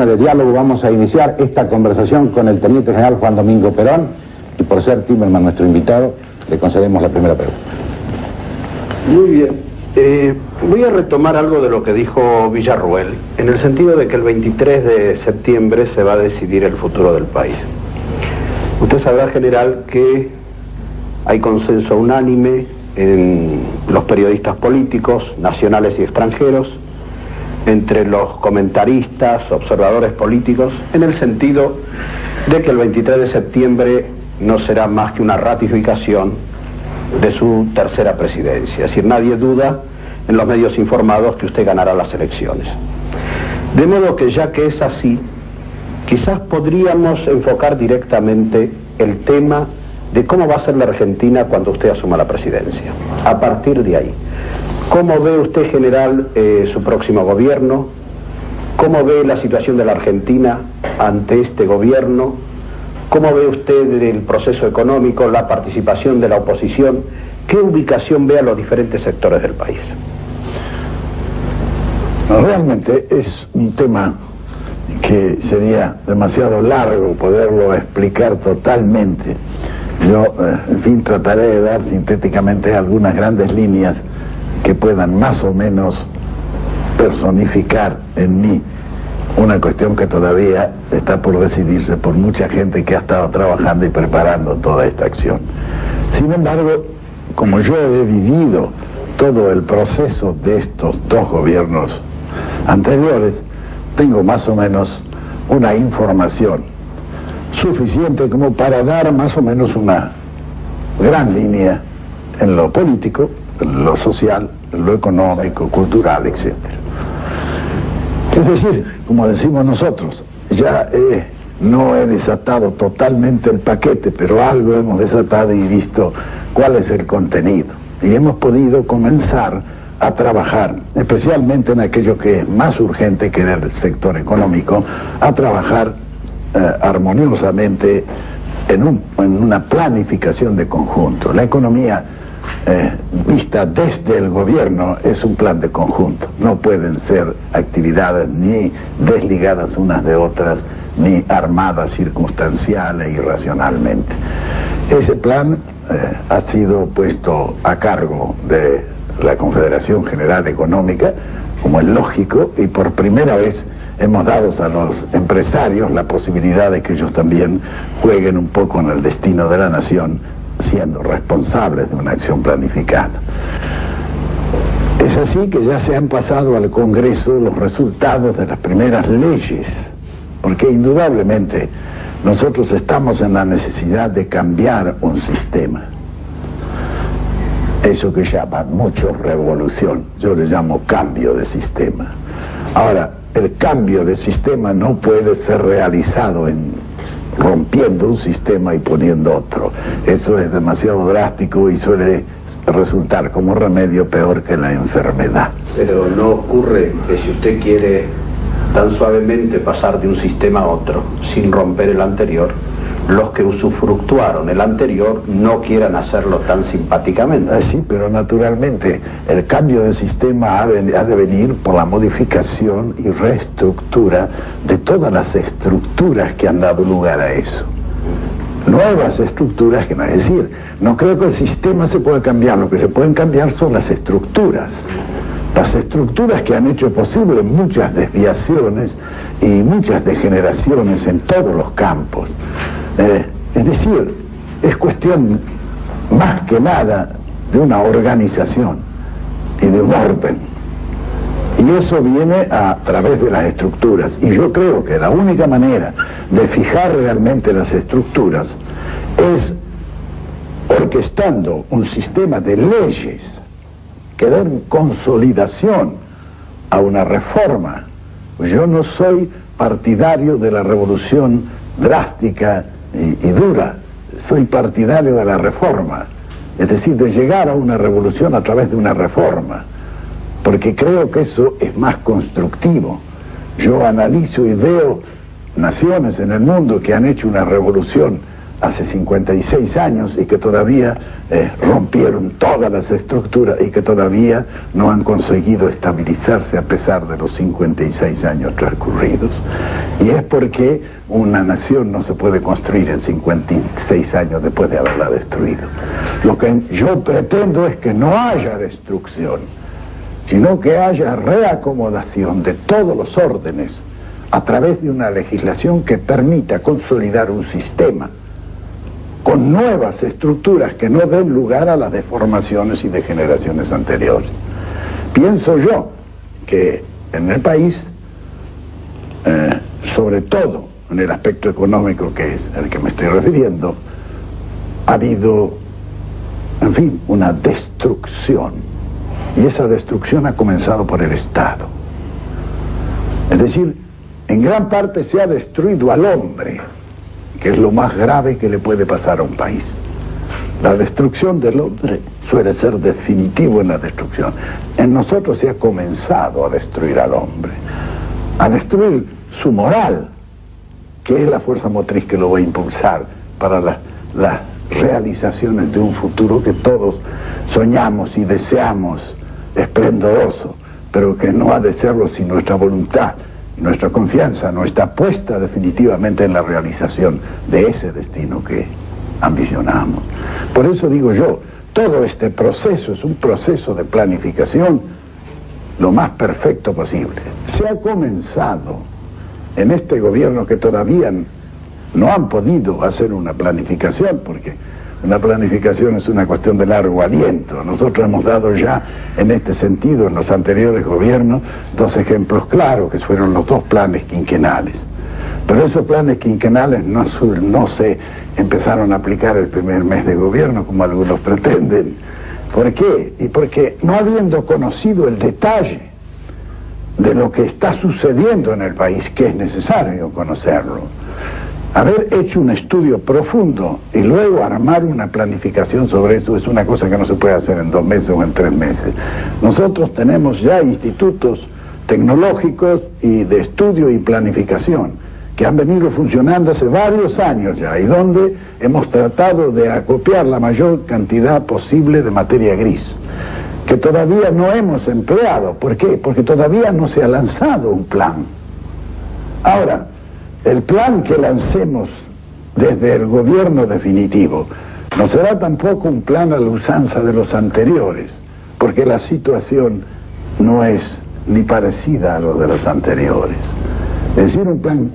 De diálogo vamos a iniciar esta conversación con el Teniente General Juan Domingo Perón, y por ser Timerman nuestro invitado, le concedemos la primera pregunta. Muy bien. Voy a retomar algo de lo que dijo Villarruel, en el sentido de que el 23 de septiembre se va a decidir el futuro del país. Usted sabrá, general, que hay consenso unánime en los periodistas políticos, nacionales y extranjeros, entre los comentaristas, observadores políticos, en el sentido de que el 23 de septiembre no será más que una ratificación de su tercera presidencia. Es decir, nadie duda en los medios informados que usted ganará las elecciones. De modo que, ya que es así, quizás podríamos enfocar directamente el tema de cómo va a ser la Argentina cuando usted asuma la presidencia. A partir de ahí, ¿cómo ve usted, general, su próximo gobierno? ¿Cómo ve la situación de la Argentina ante este gobierno? ¿Cómo ve usted el proceso económico, la participación de la oposición? ¿Qué ubicación ve a los diferentes sectores del país? Realmente es un tema que sería demasiado largo poderlo explicar totalmente. Yo, en fin, trataré de dar sintéticamente algunas grandes líneas que puedan más o menos personificar en mí una cuestión que todavía está por decidirse por mucha gente que ha estado trabajando y preparando toda esta acción. Sin embargo, como yo he vivido todo el proceso de estos dos gobiernos anteriores, tengo más o menos una información suficiente como para dar más o menos una gran línea en lo político, en lo social, en lo económico, cultural, etc. Es decir, como decimos nosotros, ya no he desatado totalmente el paquete, pero algo hemos desatado y visto cuál es el contenido. Y hemos podido comenzar a trabajar, especialmente en aquello que es más urgente, que era el sector económico, a trabajar armoniosamente en una planificación de conjunto. La economía vista desde el gobierno es un plan de conjunto. No pueden ser actividades ni desligadas unas de otras, ni armadas circunstancial e irracionalmente. Ese plan ha sido puesto a cargo de la Confederación General Económica, como es lógico, y por primera vez hemos dado a los empresarios la posibilidad de que ellos también jueguen un poco en el destino de la nación, siendo responsables de una acción planificada. Es así que ya se han pasado al Congreso los resultados de las primeras leyes, porque indudablemente nosotros estamos en la necesidad de cambiar un sistema. Eso que llaman mucho revolución, yo le llamo cambio de sistema. Ahora, el cambio de sistema no puede ser realizado rompiendo un sistema y poniendo otro. Eso es demasiado drástico y suele resultar como remedio peor que la enfermedad. Pero no ocurre que si usted quiere tan suavemente pasar de un sistema a otro sin romper el anterior, los que usufructuaron el anterior no quieran hacerlo tan simpáticamente. Sí, pero naturalmente el cambio de sistema ha de venir por la modificación y reestructura de todas las estructuras que han dado lugar a eso. Nuevas estructuras, que no es decir, no creo que el sistema se pueda cambiar, lo que se pueden cambiar son las estructuras. Las estructuras que han hecho posible muchas desviaciones y muchas degeneraciones en todos los campos. Es decir, es cuestión más que nada de una organización y de un orden. Y eso viene a través de las estructuras. Y yo creo que la única manera de fijar realmente las estructuras es orquestando un sistema de leyes que den consolidación a una reforma. Yo no soy partidario de la revolución drástica y dura, soy partidario de la reforma, es decir, de llegar a una revolución a través de una reforma, porque creo que eso es más constructivo. Yo analizo y veo naciones en el mundo que han hecho una revolución hace 56 años y que todavía rompieron todas las estructuras y que todavía no han conseguido estabilizarse a pesar de los 56 años transcurridos. Y es porque una nación no se puede construir en 56 años después de haberla destruido. Lo que yo pretendo es que no haya destrucción, sino que haya reacomodación de todos los órdenes a través de una legislación que permita consolidar un sistema con nuevas estructuras que no den lugar a las deformaciones y degeneraciones anteriores. Pienso yo que en el país, sobre todo en el aspecto económico, que es al que me estoy refiriendo, ha habido, en fin, una destrucción, y esa destrucción ha comenzado por el Estado. Es decir, en gran parte se ha destruido al hombre, que es lo más grave que le puede pasar a un país. La destrucción del hombre suele ser definitivo en la destrucción. En nosotros se ha comenzado a destruir al hombre, a destruir su moral, que es la fuerza motriz que lo va a impulsar para las realizaciones de un futuro que todos soñamos y deseamos esplendoroso, pero que no ha de serlo sin nuestra voluntad. Nuestra confianza no está puesta definitivamente en la realización de ese destino que ambicionamos. Por eso digo yo, todo este proceso es un proceso de planificación lo más perfecto posible. Se ha comenzado en este gobierno que todavía no han podido hacer una planificación, porque una planificación es una cuestión de largo aliento. Nosotros hemos dado ya en este sentido en los anteriores gobiernos 2 ejemplos claros, que fueron los 2 planes quinquenales. Pero esos planes quinquenales no se empezaron a aplicar el primer mes de gobierno como algunos pretenden. ¿Por qué? Y porque no habiendo conocido el detalle de lo que está sucediendo en el país, que es necesario conocerlo, haber hecho un estudio profundo y luego armar una planificación sobre eso es una cosa que no se puede hacer en 2 meses o en 3 meses. Nosotros tenemos ya institutos tecnológicos y de estudio y planificación que han venido funcionando hace varios años ya y donde hemos tratado de acopiar la mayor cantidad posible de materia gris, que todavía no hemos empleado. ¿Por qué? Porque todavía no se ha lanzado un plan. Ahora, el plan que lancemos desde el gobierno definitivo no será tampoco un plan a la usanza de los anteriores, porque la situación no es ni parecida a lo de los anteriores. Es decir,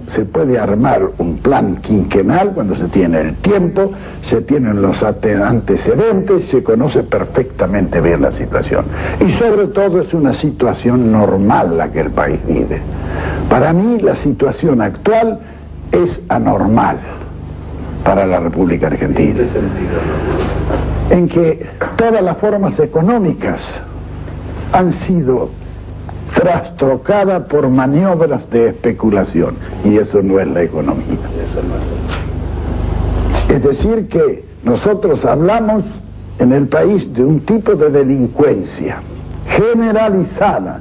se puede armar un plan quinquenal cuando se tiene el tiempo, se tienen los antecedentes, se conoce perfectamente bien la situación. Y sobre todo es una situación normal la que el país vive. Para mí la situación actual es anormal para la República Argentina. ¿En qué sentido? En que todas las formas económicas han sido trastrocadas por maniobras de especulación, y eso no es la economía. Es decir que nosotros hablamos en el país de un tipo de delincuencia generalizada,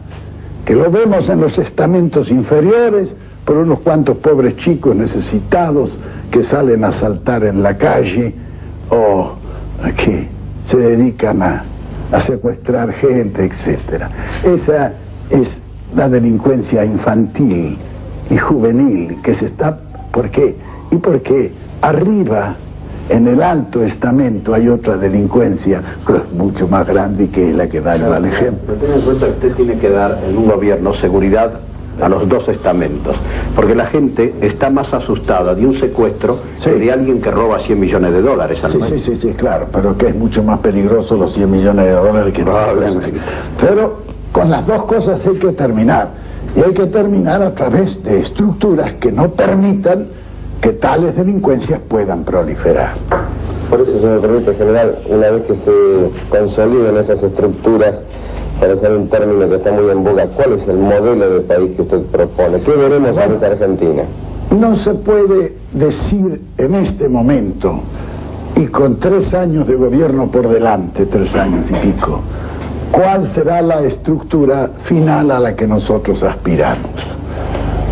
que lo vemos en los estamentos inferiores por unos cuantos pobres chicos necesitados que salen a saltar en la calle o que se dedican a secuestrar gente, etc. Esa es la delincuencia infantil y juvenil que se está... ¿Por qué? Y porque arriba, en el alto estamento, hay otra delincuencia que es mucho más grande y que es la que da el mal ejemplo. Pero ten en cuenta que usted tiene que dar en un gobierno seguridad a los 2 estamentos, porque la gente está más asustada de un secuestro que de alguien que roba $100 millones al mes. Sí, claro, pero que es mucho más peligroso los $100 millones que el secuestro. Pero con las 2 cosas hay que terminar, y hay que terminar a través de estructuras que no permitan que tales delincuencias puedan proliferar. Por eso, si me permite, general, una vez que se consoliden esas estructuras, para usar un término que está muy en boga, ¿cuál es el modelo de país que usted propone? ¿Qué veremos en esa Argentina? No se puede decir en este momento, y con 3 años de gobierno por delante, 3 años y pico, cuál será la estructura final a la que nosotros aspiramos.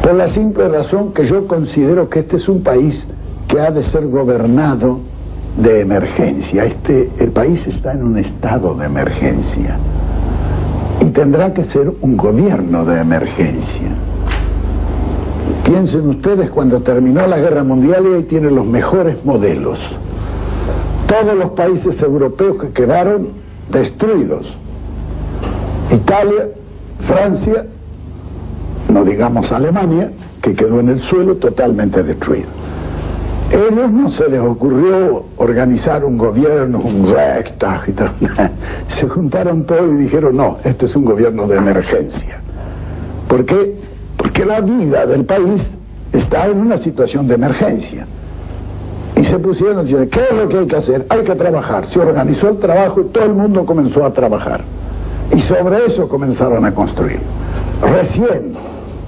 Por la simple razón que yo considero que este es un país que ha de ser gobernado de emergencia. El país está en un estado de emergencia y tendrá que ser un gobierno de emergencia. Piensen ustedes cuando terminó la Guerra Mundial y ahí tienen los mejores modelos. Todos los países europeos que quedaron destruidos. Italia, Francia, no digamos Alemania, que quedó en el suelo totalmente destruido. A ellos no se les ocurrió organizar un gobierno, un Reichstag y tal. Se juntaron todos y dijeron, no, este es un gobierno de emergencia. ¿Por qué? Porque la vida del país está en una situación de emergencia. Y se pusieron a decir, ¿qué es lo que hay que hacer? Hay que trabajar. Se organizó el trabajo y todo el mundo comenzó a trabajar. Y sobre eso comenzaron a construir. Recién,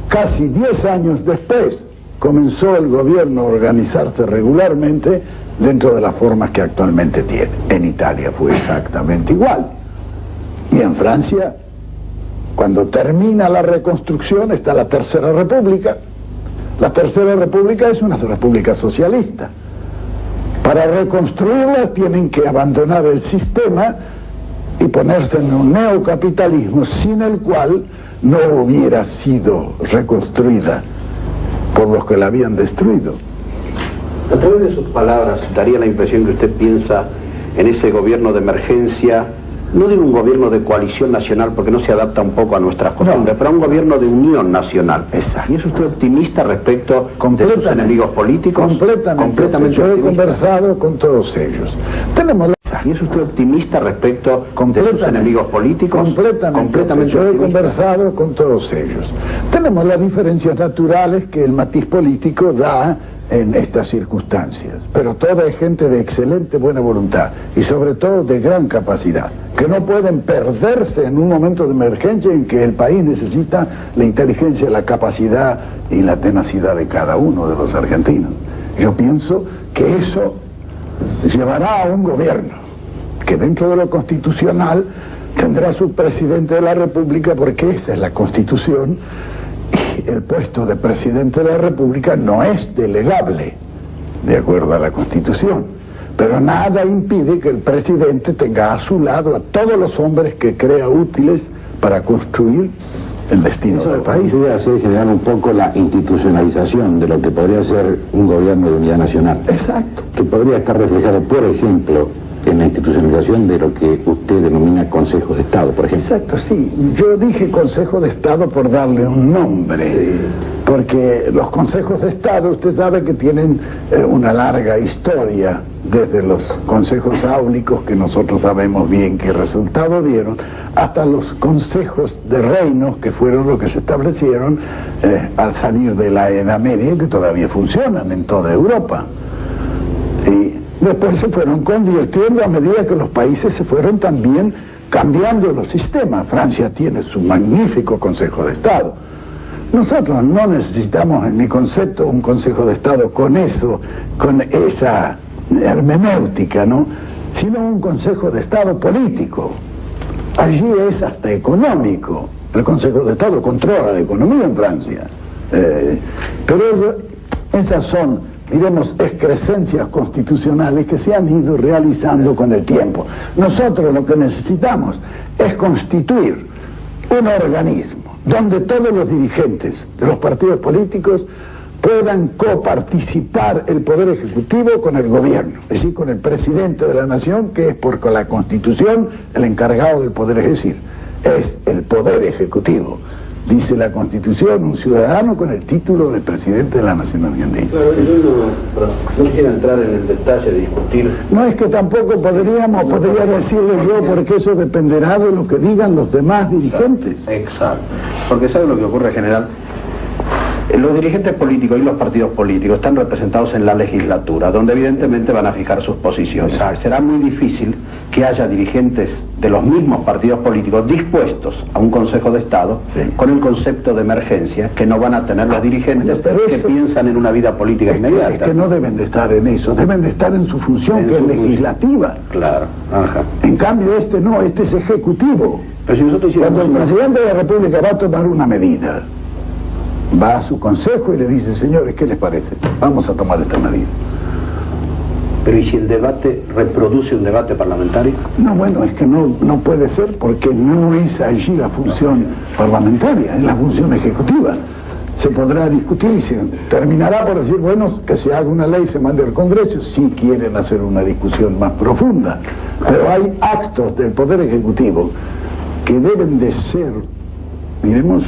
casi 10 años después, comenzó el gobierno a organizarse regularmente dentro de las formas que actualmente tiene. En Italia fue exactamente igual. Y en Francia, cuando termina la reconstrucción, está la Tercera República. La Tercera República es una república socialista. Para reconstruirla tienen que abandonar el sistema y ponerse en un neocapitalismo sin el cual no hubiera sido reconstruida por los que la habían destruido. A través de sus palabras daría la impresión que usted piensa en ese gobierno de emergencia, no digo un gobierno de coalición nacional porque no se adapta un poco a nuestras costumbres, pero un gobierno de unión nacional. Exacto. ¿Y es usted optimista respecto de sus enemigos políticos? Completamente. Yo he conversado con todos ellos. Tenemos la... ¿Y es usted optimista respecto de sus enemigos políticos? Completamente. Yo he conversado con todos ellos. Tenemos las diferencias naturales que el matiz político da en estas circunstancias, pero toda es gente de excelente buena voluntad y sobre todo de gran capacidad, que no pueden perderse en un momento de emergencia en que el país necesita la inteligencia, la capacidad y la tenacidad de cada uno de los argentinos. Yo pienso que eso llevará a un gobierno que dentro de lo constitucional tendrá su presidente de la República, porque esa es la Constitución. El puesto de presidente de la República no es delegable, de acuerdo a la Constitución, pero nada impide que el presidente tenga a su lado a todos los hombres que crea útiles para construir el destino del país. Podría hacer generar un poco la institucionalización de lo que podría ser un gobierno de unidad nacional. Exacto. Que podría estar reflejado, por ejemplo, en la institucionalización de lo que usted denomina Consejo de Estado, por ejemplo. Exacto, sí. Yo dije Consejo de Estado por darle un nombre, sí. Porque los consejos de Estado, usted sabe que tienen una larga historia, desde los consejos áulicos, que nosotros sabemos bien qué resultado dieron, hasta los consejos de reinos, que fueron los que se establecieron al salir de la Edad Media, que todavía funcionan en toda Europa. Y después se fueron convirtiendo a medida que los países se fueron también cambiando los sistemas. Francia tiene su magnífico Consejo de Estado. Nosotros no necesitamos, en mi concepto, un Consejo de Estado con eso, con esa hermenéutica, ¿no? Sino un Consejo de Estado político. Allí es hasta económico. El Consejo de Estado controla la economía en Francia. Pero esas son, diremos, excrescencias constitucionales que se han ido realizando con el tiempo. Nosotros lo que necesitamos es constituir un organismo donde todos los dirigentes de los partidos políticos puedan coparticipar el Poder Ejecutivo con el gobierno, es decir, con el presidente de la nación, que es por la Constitución el encargado del poder, es decir, es el Poder Ejecutivo. Dice la Constitución, un ciudadano con el título de presidente de la Nación Argentina. Claro, yo no quisiera entrar en el detalle de discutir. No, es que tampoco podría decirle yo, porque eso dependerá de lo que digan los demás dirigentes. Exacto. Porque ¿sabe lo que ocurre, general? Los dirigentes políticos y los partidos políticos están representados en la legislatura, donde evidentemente van a fijar sus posiciones. Será muy difícil que haya dirigentes de los mismos partidos políticos dispuestos a un Consejo de Estado, sí, con el concepto de emergencia que no van a tener los dirigentes que piensan en una vida política inmediata. Es que no deben de estar en eso, deben de estar en su función, que es legislativa. Claro, ajá. En cambio este no, este es ejecutivo. Pero si nosotros cuando el presidente de la República va a tomar una medida, va a su consejo y le dice, señores, ¿qué les parece? Vamos a tomar esta medida. Pero ¿y si el debate reproduce un debate parlamentario? No, bueno, es que no puede ser, porque no es allí la función parlamentaria, es la función ejecutiva. Se podrá discutir y se terminará por decir, bueno, que se haga una ley, se mande al Congreso, si quieren hacer una discusión más profunda. Pero hay actos del Poder Ejecutivo que deben de ser, diremos,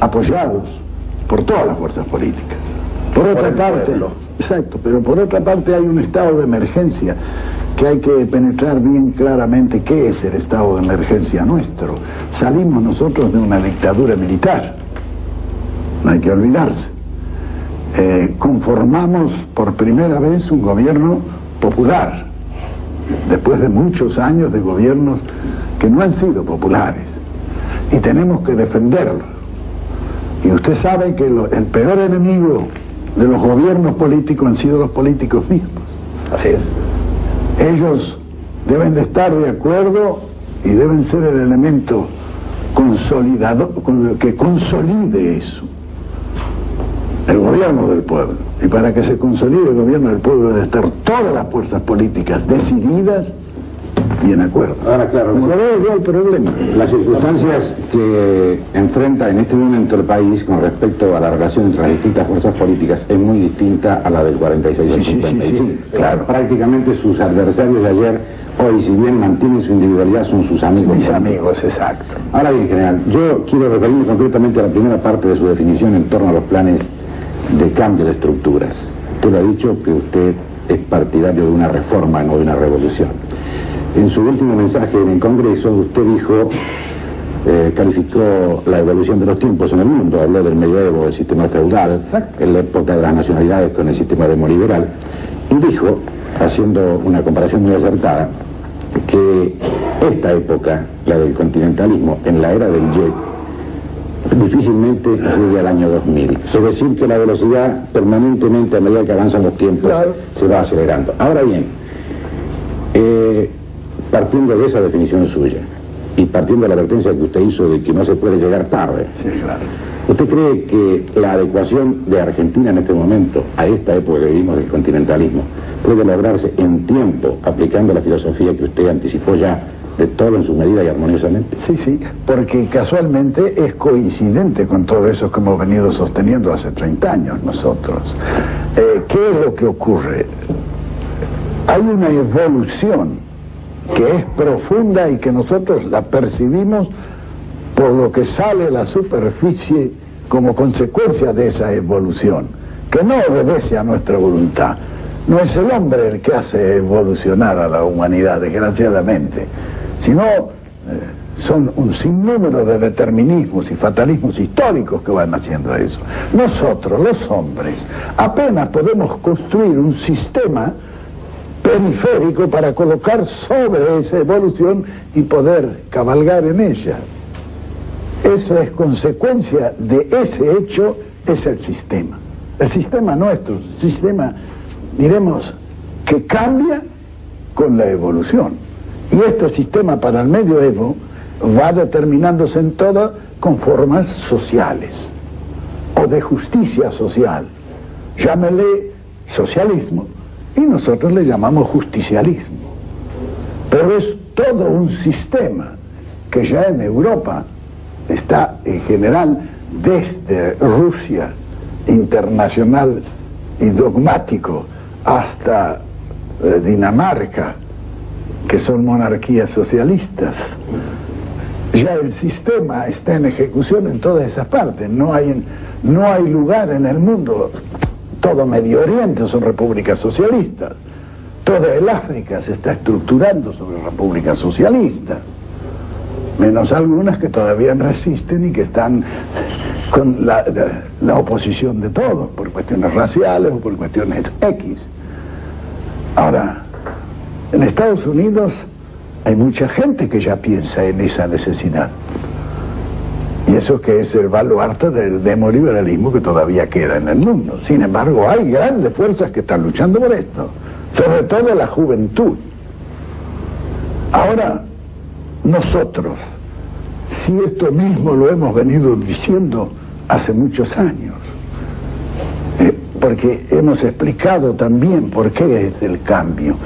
apoyados por todas las fuerzas políticas. Por otra parte, exacto, pero por otra parte hay un estado de emergencia que hay que penetrar bien claramente qué es el estado de emergencia nuestro. Salimos nosotros de una dictadura militar, no hay que olvidarse. Conformamos por primera vez un gobierno popular, después de muchos años de gobiernos que no han sido populares, y tenemos que defenderlo. Y usted sabe que el peor enemigo de los gobiernos políticos han sido los políticos mismos. Así es. Ellos deben de estar de acuerdo y deben ser el elemento consolidador, que consolide eso, el gobierno del pueblo. Y para que se consolide el gobierno del pueblo deben estar todas las fuerzas políticas decididas y en acuerdo. Ahora, claro, el problema. las circunstancias que enfrenta en este momento el país con respecto a la relación entre las distintas fuerzas políticas es muy distinta a la del 46 al 55. Sí, claro. Prácticamente sus adversarios de ayer, hoy, si bien mantienen su individualidad, son sus amigos. Mis amigos, exacto. Ahora bien, general, yo quiero referirme concretamente a la primera parte de su definición en torno a los planes de cambio de estructuras. Usted lo ha dicho que usted es partidario de una reforma, no de una revolución. En su último mensaje en el Congreso, usted dijo, calificó la evolución de los tiempos en el mundo, habló del medioevo, del sistema feudal, en la época de las nacionalidades con el sistema demoliberal, y dijo, haciendo una comparación muy acertada, que esta época, la del continentalismo, en la era del jet, difícilmente llegue al año 2000. Es decir, que la velocidad permanentemente, a medida que avanzan los tiempos, se va acelerando. Ahora bien, partiendo de esa definición suya y partiendo de la advertencia que usted hizo de que no se puede llegar tarde, Sí, claro. ¿usted cree que la adecuación de Argentina en este momento a esta época que vivimos del continentalismo puede lograrse en tiempo aplicando la filosofía que usted anticipó ya de todo en su medida y armoniosamente? Sí, porque casualmente es coincidente con todo eso que hemos venido sosteniendo hace 30 años nosotros. ¿Qué es lo que ocurre? Hay una evolución que es profunda y que nosotros la percibimos por lo que sale a la superficie como consecuencia de esa evolución, que no obedece a nuestra voluntad. No es el hombre el que hace evolucionar a la humanidad, desgraciadamente, sino son un sinnúmero de determinismos y fatalismos históricos que van haciendo eso. Nosotros, los hombres, apenas podemos construir un sistema periférico para colocar sobre esa evolución y poder cabalgar en ella. Eso es consecuencia de ese hecho, es el sistema nuestro, sistema, diremos, que cambia con la evolución. Y este sistema para el medioevo va determinándose en todo con formas sociales o de justicia social. Llámele socialismo y nosotros le llamamos justicialismo. Pero es todo un sistema que ya en Europa está en general desde Rusia internacional y dogmático hasta Dinamarca, que son monarquías socialistas. Ya el sistema está en ejecución en todas esas partes. No hay lugar en el mundo. Todo Medio Oriente son repúblicas socialistas. Toda el África se está estructurando sobre repúblicas socialistas, menos algunas que todavía resisten y que están con la oposición de todos, por cuestiones raciales o por cuestiones X. Ahora, en Estados Unidos hay mucha gente que ya piensa en esa necesidad. Y eso que es el baluarte del demoliberalismo que todavía queda en el mundo. Sin embargo, hay grandes fuerzas que están luchando por esto, sobre todo la juventud. Ahora, nosotros, si esto mismo lo hemos venido diciendo hace muchos años, porque hemos explicado también por qué es el cambio.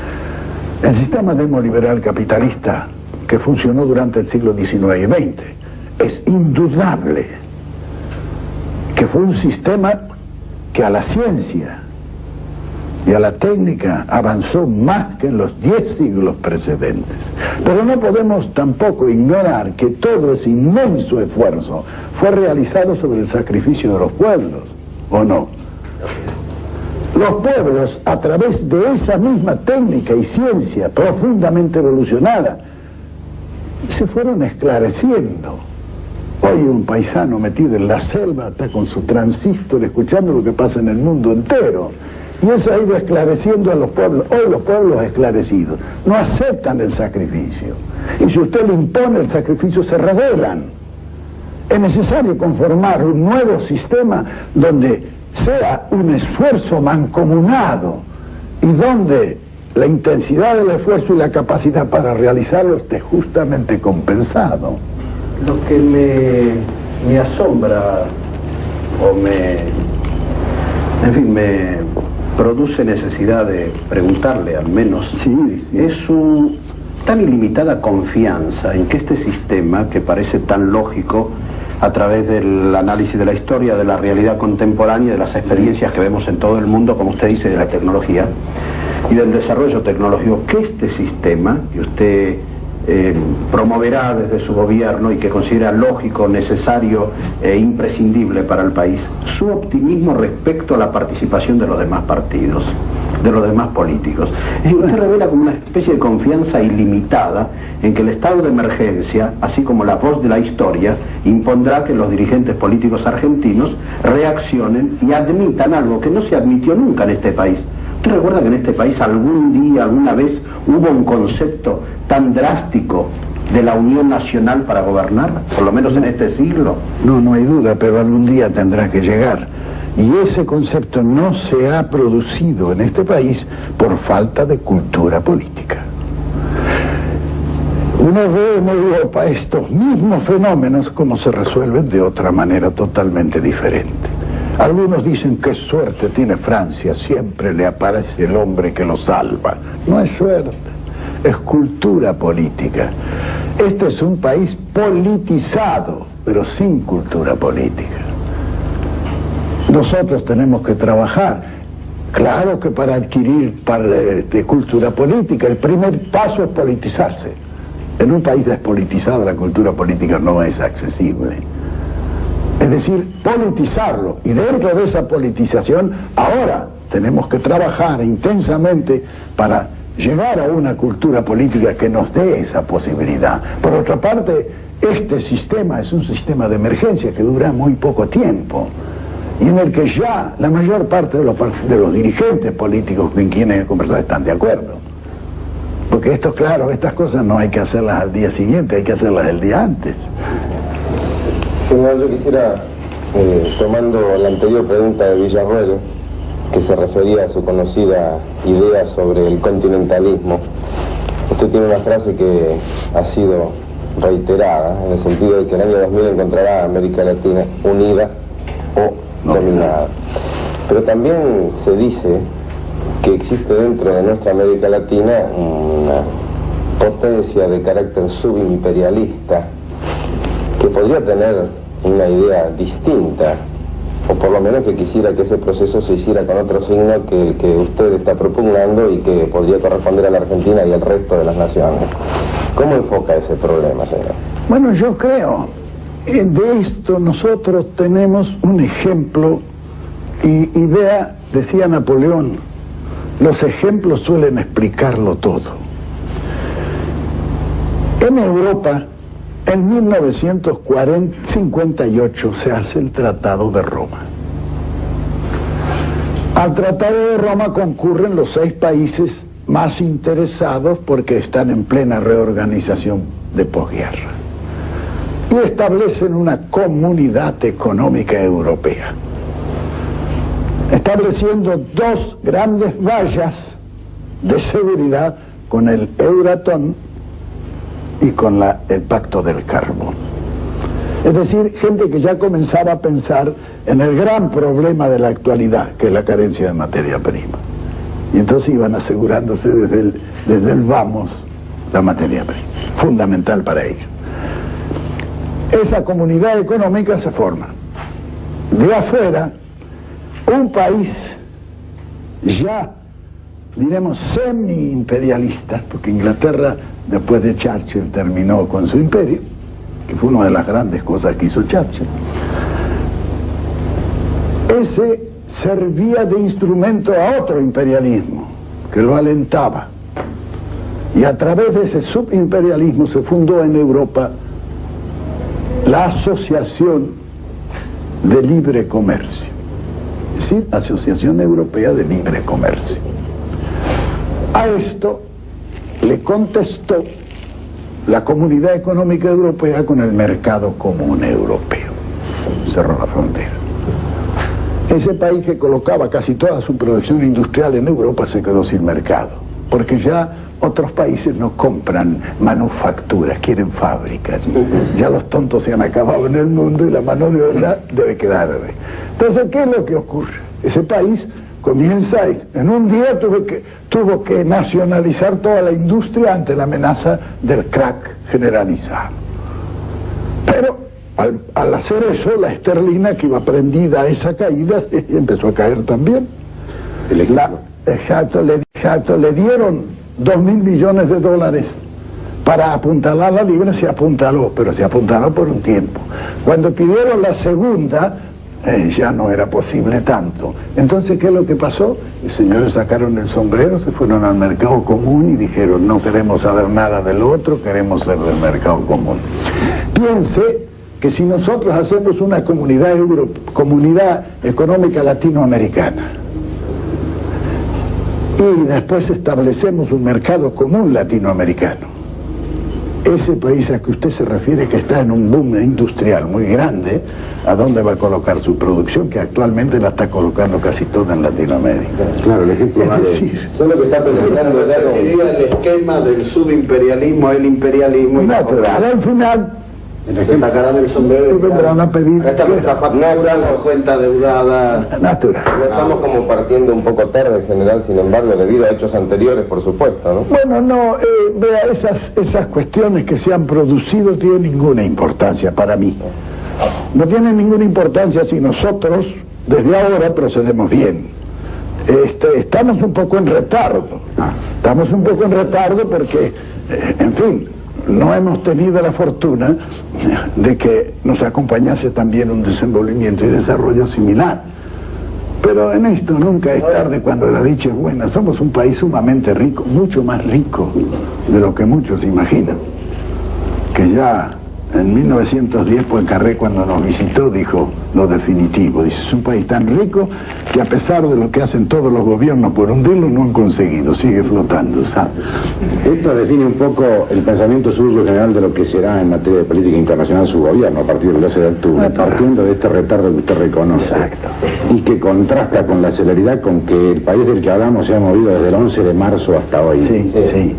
El sistema demoliberal capitalista que funcionó durante el siglo XIX y XX es indudable que fue un sistema que a la ciencia y a la técnica avanzó más que en los 10 siglos precedentes. Pero no podemos tampoco ignorar que todo ese inmenso esfuerzo fue realizado sobre el sacrificio de los pueblos, ¿o no? Los pueblos, a través de esa misma técnica y ciencia profundamente evolucionada, se fueron esclareciendo. Hoy un paisano metido en la selva está con su transistor escuchando lo que pasa en el mundo entero. Y eso ha ido esclareciendo a los pueblos. Hoy los pueblos esclarecidos no aceptan el sacrificio. Y si usted le impone el sacrificio, se rebelan. Es necesario conformar un nuevo sistema donde sea un esfuerzo mancomunado y donde la intensidad del esfuerzo y la capacidad para realizarlo esté justamente compensado. Lo que me asombra o me produce necesidad de preguntarle al menos, es su tan ilimitada confianza en que este sistema, que parece tan lógico a través del análisis de la historia, de la realidad contemporánea, de las experiencias que vemos en todo el mundo, como usted dice, de la tecnología y del desarrollo tecnológico, que este sistema que usted promoverá desde su gobierno y que considera lógico, necesario e imprescindible para el país, su optimismo respecto a la participación de los demás partidos, de los demás políticos. Usted revela como una especie de confianza ilimitada en que el estado de emergencia, así como la voz de la historia, impondrá que los dirigentes políticos argentinos reaccionen y admitan algo que no se admitió nunca en este país. ¿Usted recuerda que en este país algún día, alguna vez, hubo un concepto tan drástico de la unión nacional para gobernar? Por lo menos en este siglo. No hay duda, pero algún día tendrá que llegar. Y ese concepto no se ha producido en este país por falta de cultura política. Uno ve en Europa estos mismos fenómenos como se resuelven de otra manera totalmente diferente. Algunos dicen que suerte tiene Francia, siempre le aparece el hombre que lo salva. No es suerte, es cultura política. Este es un país politizado, pero sin cultura política. Nosotros tenemos que trabajar, claro que para adquirir de cultura política, el primer paso es politizarse. En un país despolitizado la cultura política no es accesible. Es decir, politizarlo, y dentro de esa politización ahora tenemos que trabajar intensamente para llegar a una cultura política que nos dé esa posibilidad. Por otra parte, este sistema es un sistema de emergencia que dura muy poco tiempo y en el que ya la mayor parte de los dirigentes políticos con quienes he conversado están de acuerdo. Porque esto, claro, estas cosas no hay que hacerlas al día siguiente, hay que hacerlas el día antes. Señor, yo quisiera, tomando la anterior pregunta de Villarruel, que se refería a su conocida idea sobre el continentalismo, usted tiene una frase que ha sido reiterada, en el sentido de que en el año 2000 encontrará a América Latina unida o dominada. Pero también se dice que existe dentro de nuestra América Latina una potencia de carácter subimperialista que podría tener una idea distinta, o por lo menos que quisiera que ese proceso se hiciera con otro signo que usted está propugnando y que podría corresponder a la Argentina y al resto de las naciones. ¿Cómo enfoca ese problema, señor? Bueno, yo creo, de esto nosotros tenemos un ejemplo, y vea, decía Napoleón, los ejemplos suelen explicarlo todo. En Europa, en 1958 se hace el Tratado de Roma. Al Tratado de Roma concurren los 6 países más interesados porque están en plena reorganización de posguerra. Y establecen una comunidad económica europea, estableciendo 2 grandes vallas de seguridad con el Euratom y con el Pacto del Carbón. Es decir, gente que ya comenzaba a pensar en el gran problema de la actualidad, que es la carencia de materia prima. Y entonces iban asegurándose desde el vamos la materia prima, fundamental para ellos. Esa comunidad económica se forma. De afuera, un país ya, diremos, semi-imperialista, porque Inglaterra, después de Churchill, terminó con su imperio, que fue una de las grandes cosas que hizo Churchill. Ese servía de instrumento a otro imperialismo, que lo alentaba. Y a través de ese subimperialismo se fundó en Europa la Asociación de Libre Comercio, es decir, Asociación Europea de Libre Comercio. A esto le contestó la Comunidad Económica Europea con el Mercado Común Europeo. Cerró la frontera. Ese país que colocaba casi toda su producción industrial en Europa se quedó sin mercado, porque ya otros países no compran manufacturas, quieren fábricas. Ya los tontos se han acabado en el mundo y la mano de obra debe quedar. Entonces, ¿qué es lo que ocurre? Ese país comienza, en un día tuvo que nacionalizar toda la industria ante la amenaza del crack generalizado. Pero al hacer eso, la esterlina, que iba prendida a esa caída, empezó a caer también. Exacto, le dieron 2.000 millones de dólares para apuntalar la libra, se apuntaló, pero se apuntaló por un tiempo. Cuando pidieron la segunda, ya no era posible tanto. Entonces, ¿qué es lo que pasó? Los señores sacaron el sombrero, se fueron al mercado común y dijeron: no queremos saber nada del otro, queremos ser del mercado común. Piense que si nosotros hacemos una comunidad económica latinoamericana y después establecemos un mercado común latinoamericano, ese país a que usted se refiere, que está en un boom industrial muy grande, ¿a dónde va a colocar su producción? Que actualmente la está colocando casi toda en Latinoamérica. Claro, el ejemplo es vale. decir, Solo que está pensando ya Sería el esquema del subimperialismo, el imperialismo y la natural, al final se sacarán el sombrero y vendrán a pedir esta es nuestra factura, la cuenta deudada. natural. no estamos como partiendo un poco tarde, general, sin embargo, debido a hechos anteriores, por supuesto, ¿no? Bueno, no, vea, esas cuestiones que se han producido tienen ninguna importancia para mí. No tienen ninguna importancia si nosotros, desde ahora, procedemos bien. Estamos un poco en retardo. Estamos un poco en retardo porque, en fin, no hemos tenido la fortuna de que nos acompañase también un desenvolvimiento y desarrollo similar. Pero en esto nunca es tarde cuando la dicha es buena. Somos un país sumamente rico, mucho más rico de lo que muchos imaginan. Que ya en 1910 Poincaré, cuando nos visitó, dijo lo definitivo. Dice: es un país tan rico que a pesar de lo que hacen todos los gobiernos por hundirlo, no han conseguido, sigue flotando, ¿sabes? Esto define un poco el pensamiento suyo general de lo que será en materia de política internacional su gobierno a partir del 12 de octubre, partiendo de este retardo que usted reconoce. Exacto. Y que contrasta con la celeridad con que el país del que hablamos se ha movido desde el 11 de marzo hasta hoy.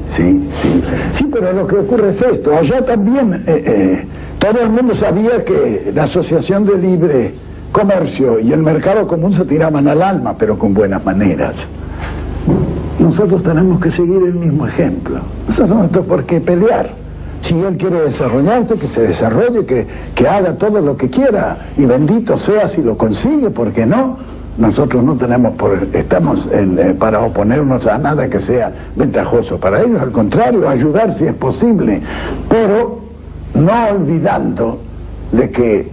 Sí, pero lo que ocurre es esto. Allá también todo el mundo sabía que la Asociación de Libre Comercio y el mercado común se tiraban al alma, pero con buenas maneras. Nosotros tenemos que seguir el mismo ejemplo. Nosotros no tenemos por qué pelear. Si él quiere desarrollarse, que se desarrolle, que haga todo lo que quiera, y bendito sea si lo consigue, ¿por qué no? Nosotros no estamos para oponernos a nada que sea ventajoso para ellos, al contrario, ayudar si es posible, pero no olvidando de que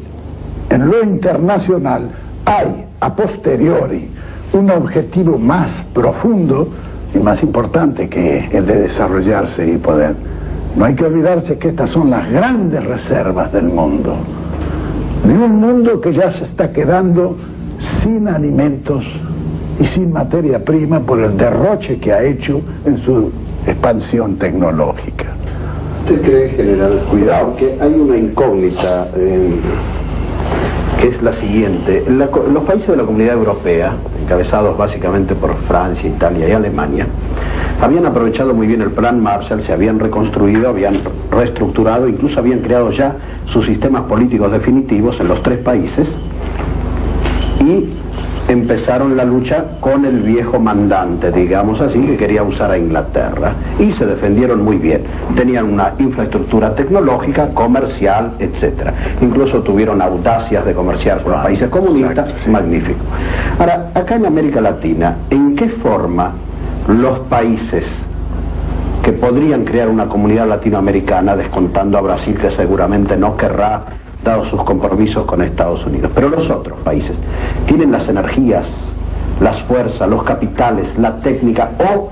en lo internacional hay a posteriori un objetivo más profundo y más importante que el de desarrollarse y poder. No hay que olvidarse que estas son las grandes reservas del mundo, de un mundo que ya se está quedando sin alimentos y sin materia prima por el derroche que ha hecho en su expansión tecnológica. ¿Usted cree, general, Cuidado, que hay una incógnita que es la siguiente? Los países de la Comunidad Europea, encabezados básicamente por Francia, Italia y Alemania, Habían aprovechado muy bien el plan Marshall, se habían reconstruido, habían reestructurado, incluso habían creado ya sus sistemas políticos definitivos en los 3 países y empezaron la lucha con el viejo mandante, digamos así, que quería usar a Inglaterra, y se defendieron muy bien. Tenían una infraestructura tecnológica, comercial, etcétera. Incluso tuvieron audacias de comerciar con los países comunistas, magnífico. Ahora, acá en América Latina, ¿en qué forma los países que podrían crear una comunidad latinoamericana, descontando a Brasil, que seguramente no querrá, dado sus compromisos con Estados Unidos, pero los otros países tienen las energías, las fuerzas, los capitales, la técnica, o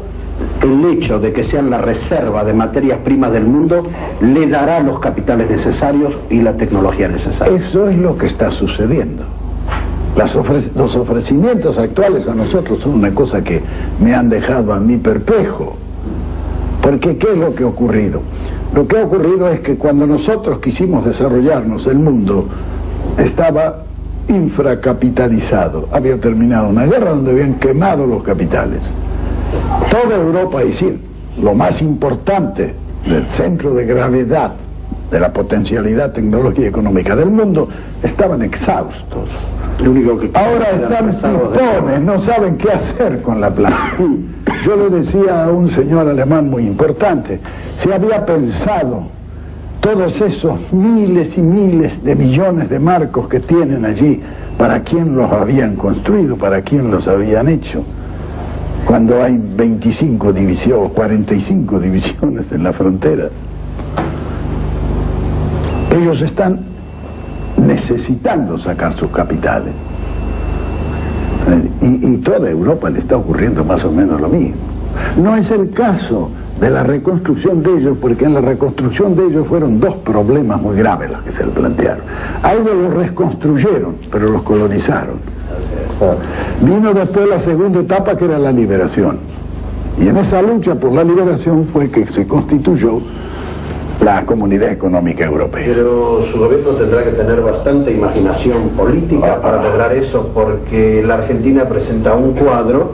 el hecho de que sean la reserva de materias primas del mundo le dará los capitales necesarios y la tecnología necesaria? Eso es lo que está sucediendo. Los ofrecimientos actuales a nosotros son una cosa que me han dejado a mí perplejo. Porque ¿qué es lo que ha ocurrido? Lo que ha ocurrido es que cuando nosotros quisimos desarrollarnos, el mundo estaba infracapitalizado. Había terminado una guerra donde habían quemado los capitales. Toda Europa, es decir, lo más importante del centro de gravedad de la potencialidad tecnológica y económica del mundo, estaban exhaustos. Lo único que ahora están pistones, no saben qué hacer con la plata. Yo le decía a un señor alemán muy importante, se había pensado todos esos miles y miles de millones de marcos que tienen allí, para quién los habían construido, para quién los habían hecho, cuando hay 25 divisiones, 45 divisiones en la frontera. Ellos están necesitando sacar sus capitales. Y toda Europa le está ocurriendo más o menos lo mismo. No es el caso de la reconstrucción de ellos, porque en la reconstrucción de ellos fueron 2 problemas muy graves los que se le plantearon. A ellos los reconstruyeron, pero los colonizaron. Vino después la segunda etapa, que era la liberación. Y en esa lucha por la liberación fue que se constituyó la Comunidad Económica Europea. Pero su gobierno tendrá que tener bastante imaginación política para lograr eso, porque la Argentina presenta un cuadro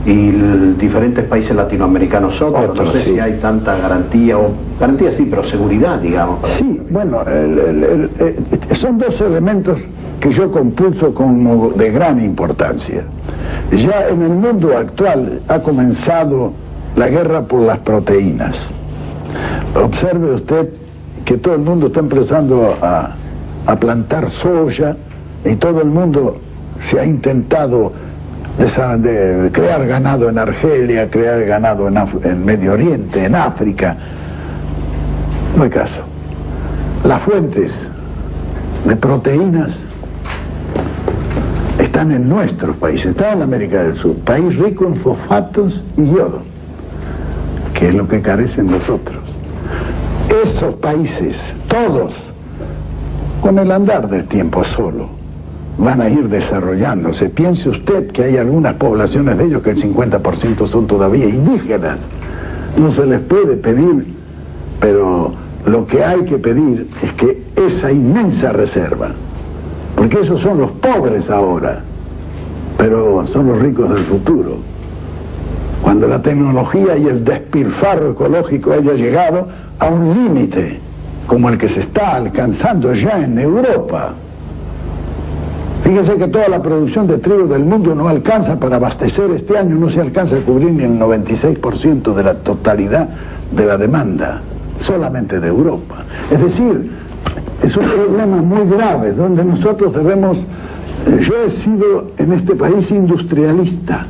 y diferentes países latinoamericanos otros. No sé si hay tanta garantía, o garantía sí, pero seguridad, digamos. Sí, bueno, son 2 elementos que yo compulso como de gran importancia. Ya en el mundo actual ha comenzado la guerra por las proteínas. Observe usted que todo el mundo está empezando a plantar soya, y todo el mundo se ha intentado de crear ganado en Argelia, crear ganado en Medio Oriente, en África. No hay caso. Las fuentes de proteínas están en nuestros países, están en América del Sur, país rico en fosfatos y yodo, que es lo que carecen los otros. Esos países, todos, con el andar del tiempo solo, van a ir desarrollándose. Piense usted que hay algunas poblaciones de ellos que el 50% son todavía indígenas. No se les puede pedir, pero lo que hay que pedir es que esa inmensa reserva, porque esos son los pobres ahora, pero son los ricos del futuro. Cuando la tecnología y el despilfarro ecológico haya llegado a un límite como el que se está alcanzando ya en Europa. Fíjese que toda la producción de trigo del mundo no alcanza para abastecer este año, no se alcanza a cubrir ni el 96% de la totalidad de la demanda, solamente de Europa. Es decir, es un problema muy grave donde nosotros debemos... Yo he sido en este país industrialista.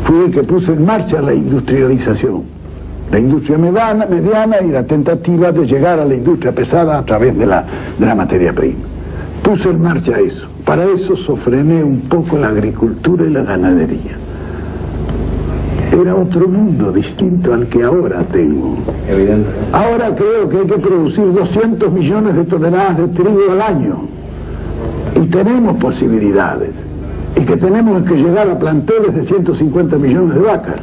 Fui el que puso en marcha la industrialización, la industria mediana y la tentativa de llegar a la industria pesada a través de la materia prima. Puse en marcha eso. Para eso sofrené un poco la agricultura y la ganadería. Era otro mundo distinto al que ahora tengo. Evidente. Ahora creo que hay que producir 200 millones de toneladas de trigo al año. Y tenemos posibilidades. Y que tenemos que llegar a planteles de 150 millones de vacas.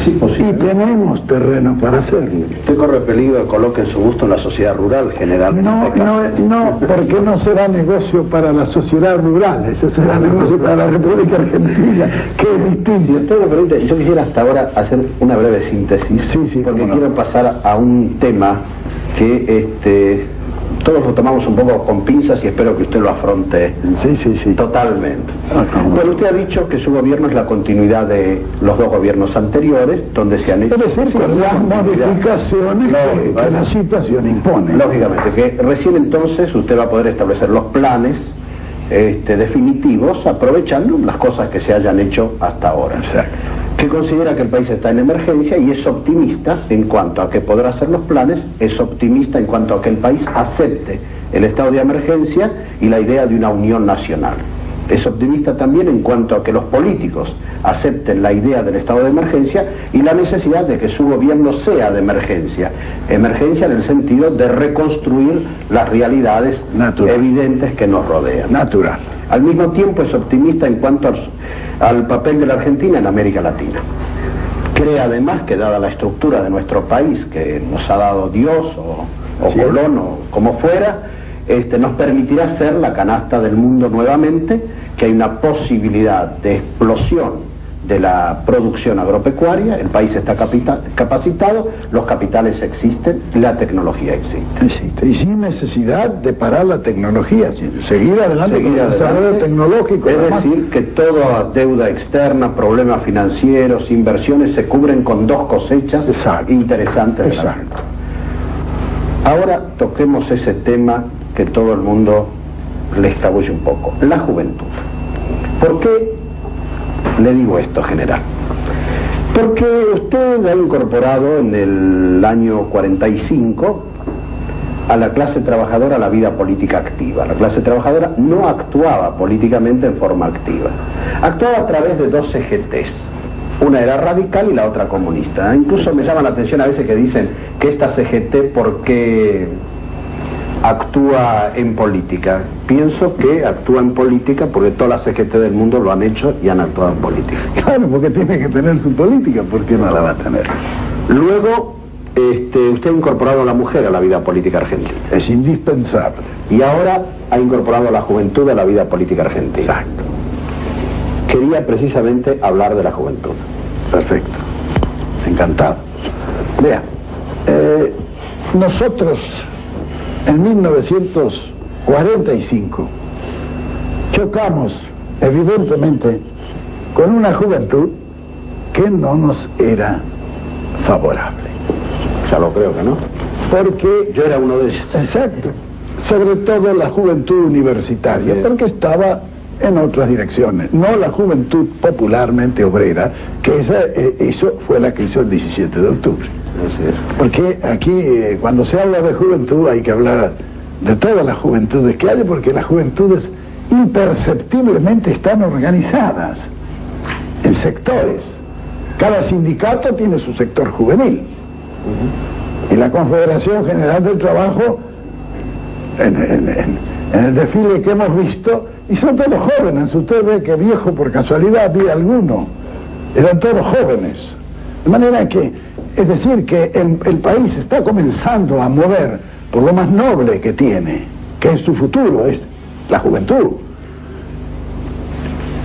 Sí, posible. Y tenemos terreno para hacerlo. Usted corre peligro de coloque en su gusto en la sociedad rural generalmente. No, porque no será negocio para la sociedad rural, ese será negocio para la República Argentina, que es distinto. Si usted me permite, yo quisiera hasta ahora hacer una breve síntesis, Sí, porque cómo no. quiero pasar a un tema que todos lo tomamos un poco con pinzas y espero que usted lo afronte Sí. totalmente. Cómo no. Bueno, usted ha dicho que su gobierno es la continuidad de los dos gobiernos anteriores, donde se han hecho... Es decir, con las modificaciones que la situación impone. Lógicamente, que recién entonces usted va a poder establecer los planes definitivos, aprovechando las cosas que se hayan hecho hasta ahora. Exacto. Que considera que el país está en emergencia y es optimista en cuanto a que podrá hacer los planes, es optimista en cuanto a que el país acepte el estado de emergencia y la idea de una unión nacional. Es optimista también en cuanto a que los políticos acepten la idea del estado de emergencia y la necesidad de que su gobierno sea de emergencia. Emergencia en el sentido de reconstruir las realidades evidentes que nos rodean. Natural. Al mismo tiempo es optimista en cuanto al papel de la Argentina en América Latina. Cree además que dada la estructura de nuestro país, que nos ha dado Dios o Colón o como fuera, nos permitirá ser la canasta del mundo nuevamente, que hay una posibilidad de explosión de la producción agropecuaria, el país está capacitado, los capitales existen, la tecnología existe. Y sin necesidad de parar la tecnología, seguir adelante con el desarrollo tecnológico. Es decir, que toda deuda externa, problemas financieros, inversiones se cubren con dos cosechas interesantes. Exacto. Ahora toquemos ese tema que todo el mundo le escabulle un poco, la juventud. ¿Por qué le digo esto, general? Porque usted ha incorporado en el año 45 a la clase trabajadora a la vida política activa. La clase trabajadora no actuaba políticamente en forma activa. Actuaba a través de dos CGTs. Una era radical y la otra comunista. Incluso me llama la atención a veces que dicen que esta CGT, ¿por qué actúa en política? Pienso que actúa en política porque todas las CGT del mundo lo han hecho y han actuado en política. Claro, porque tiene que tener su política, ¿por qué no la va a tener? Luego, usted ha incorporado a la mujer a la vida política argentina. Es indispensable. Y ahora ha incorporado a la juventud a la vida política argentina. Exacto. Quería precisamente hablar de la juventud. Perfecto. Encantado. Vea, nosotros en 1945 chocamos evidentemente con una juventud que no nos era favorable. Ya lo creo que no. Porque yo era uno de ellos. Exacto. Sobre todo la juventud universitaria, porque estaba en otras direcciones, no la juventud popularmente obrera, que eso fue la que hizo el 17 de octubre. Así es. Porque aquí, cuando se habla de juventud, hay que hablar de todas las juventudes que hay, porque las juventudes imperceptiblemente están organizadas en sectores. Cada sindicato tiene su sector juvenil. Y la Confederación General del Trabajo, en el desfile que hemos visto, y son todos jóvenes. Usted ve que viejo por casualidad vi alguno, eran todos jóvenes. De manera que, es decir, que el país está comenzando a mover por lo más noble que tiene, que es su futuro, es la juventud.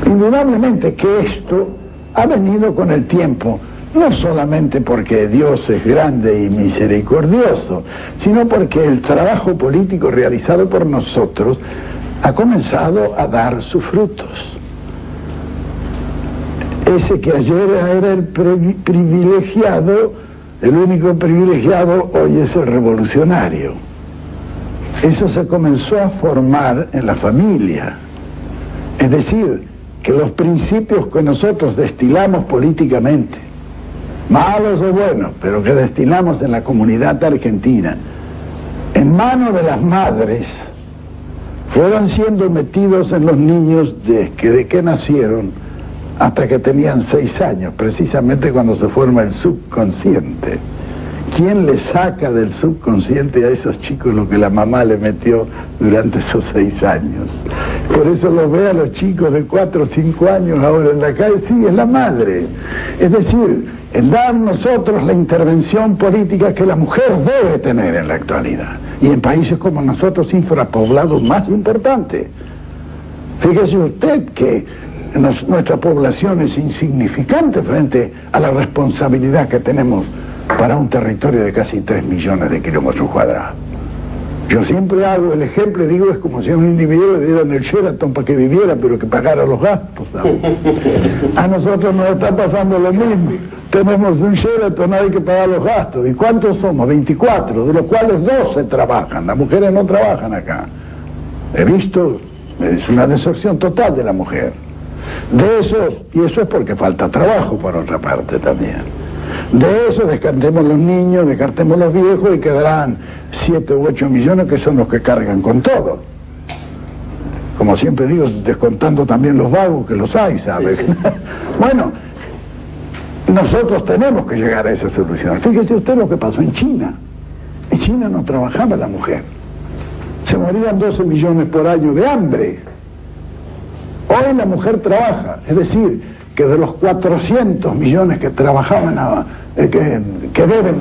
Indudablemente que esto ha venido con el tiempo, no solamente porque Dios es grande y misericordioso, sino porque el trabajo político realizado por nosotros ha comenzado a dar sus frutos. Ese que ayer era el privilegiado, el único privilegiado, hoy es el revolucionario. Eso se comenzó a formar en la familia. Es decir, que los principios que nosotros destilamos políticamente, malos o buenos, pero que destilamos en la comunidad argentina, en manos de las madres, fueron siendo metidos en los niños desde que nacieron hasta que tenían 6 años, precisamente cuando se forma el subconsciente, ¿quién le saca del subconsciente a esos chicos lo que la mamá le metió durante esos 6 años? Por eso los ve a los chicos de 4 o 5 años ahora en la calle, sí, es la madre. Es decir, el dar nosotros la intervención política que la mujer debe tener en la actualidad. Y en países como nosotros, infrapoblados, más importante. Fíjese usted que nuestra población es insignificante frente a la responsabilidad que tenemos para un territorio de casi 3 millones de kilómetros cuadrados. Yo siempre hago el ejemplo y digo, es como si a un individuo le dieran el Sheraton para que viviera, pero que pagara los gastos, ¿sabes? A nosotros nos está pasando lo mismo. Tenemos un Sheraton, hay que pagar los gastos. ¿Y cuántos somos? 24, de los cuales 12 trabajan. Las mujeres no trabajan acá. He visto, es una deserción total de la mujer. De esos, y eso es porque falta trabajo por otra parte también. De eso descartemos los niños, descartemos los viejos y quedarán 7 u 8 millones que son los que cargan con todo. Como siempre digo, descontando también los vagos que los hay, ¿sabes? Bueno, nosotros tenemos que llegar a esa solución. Fíjese usted lo que pasó en China. En China no trabajaba la mujer. Se morían 12 millones por año de hambre. Hoy la mujer trabaja, es decir, que de los 400 millones que trabajaban, que deben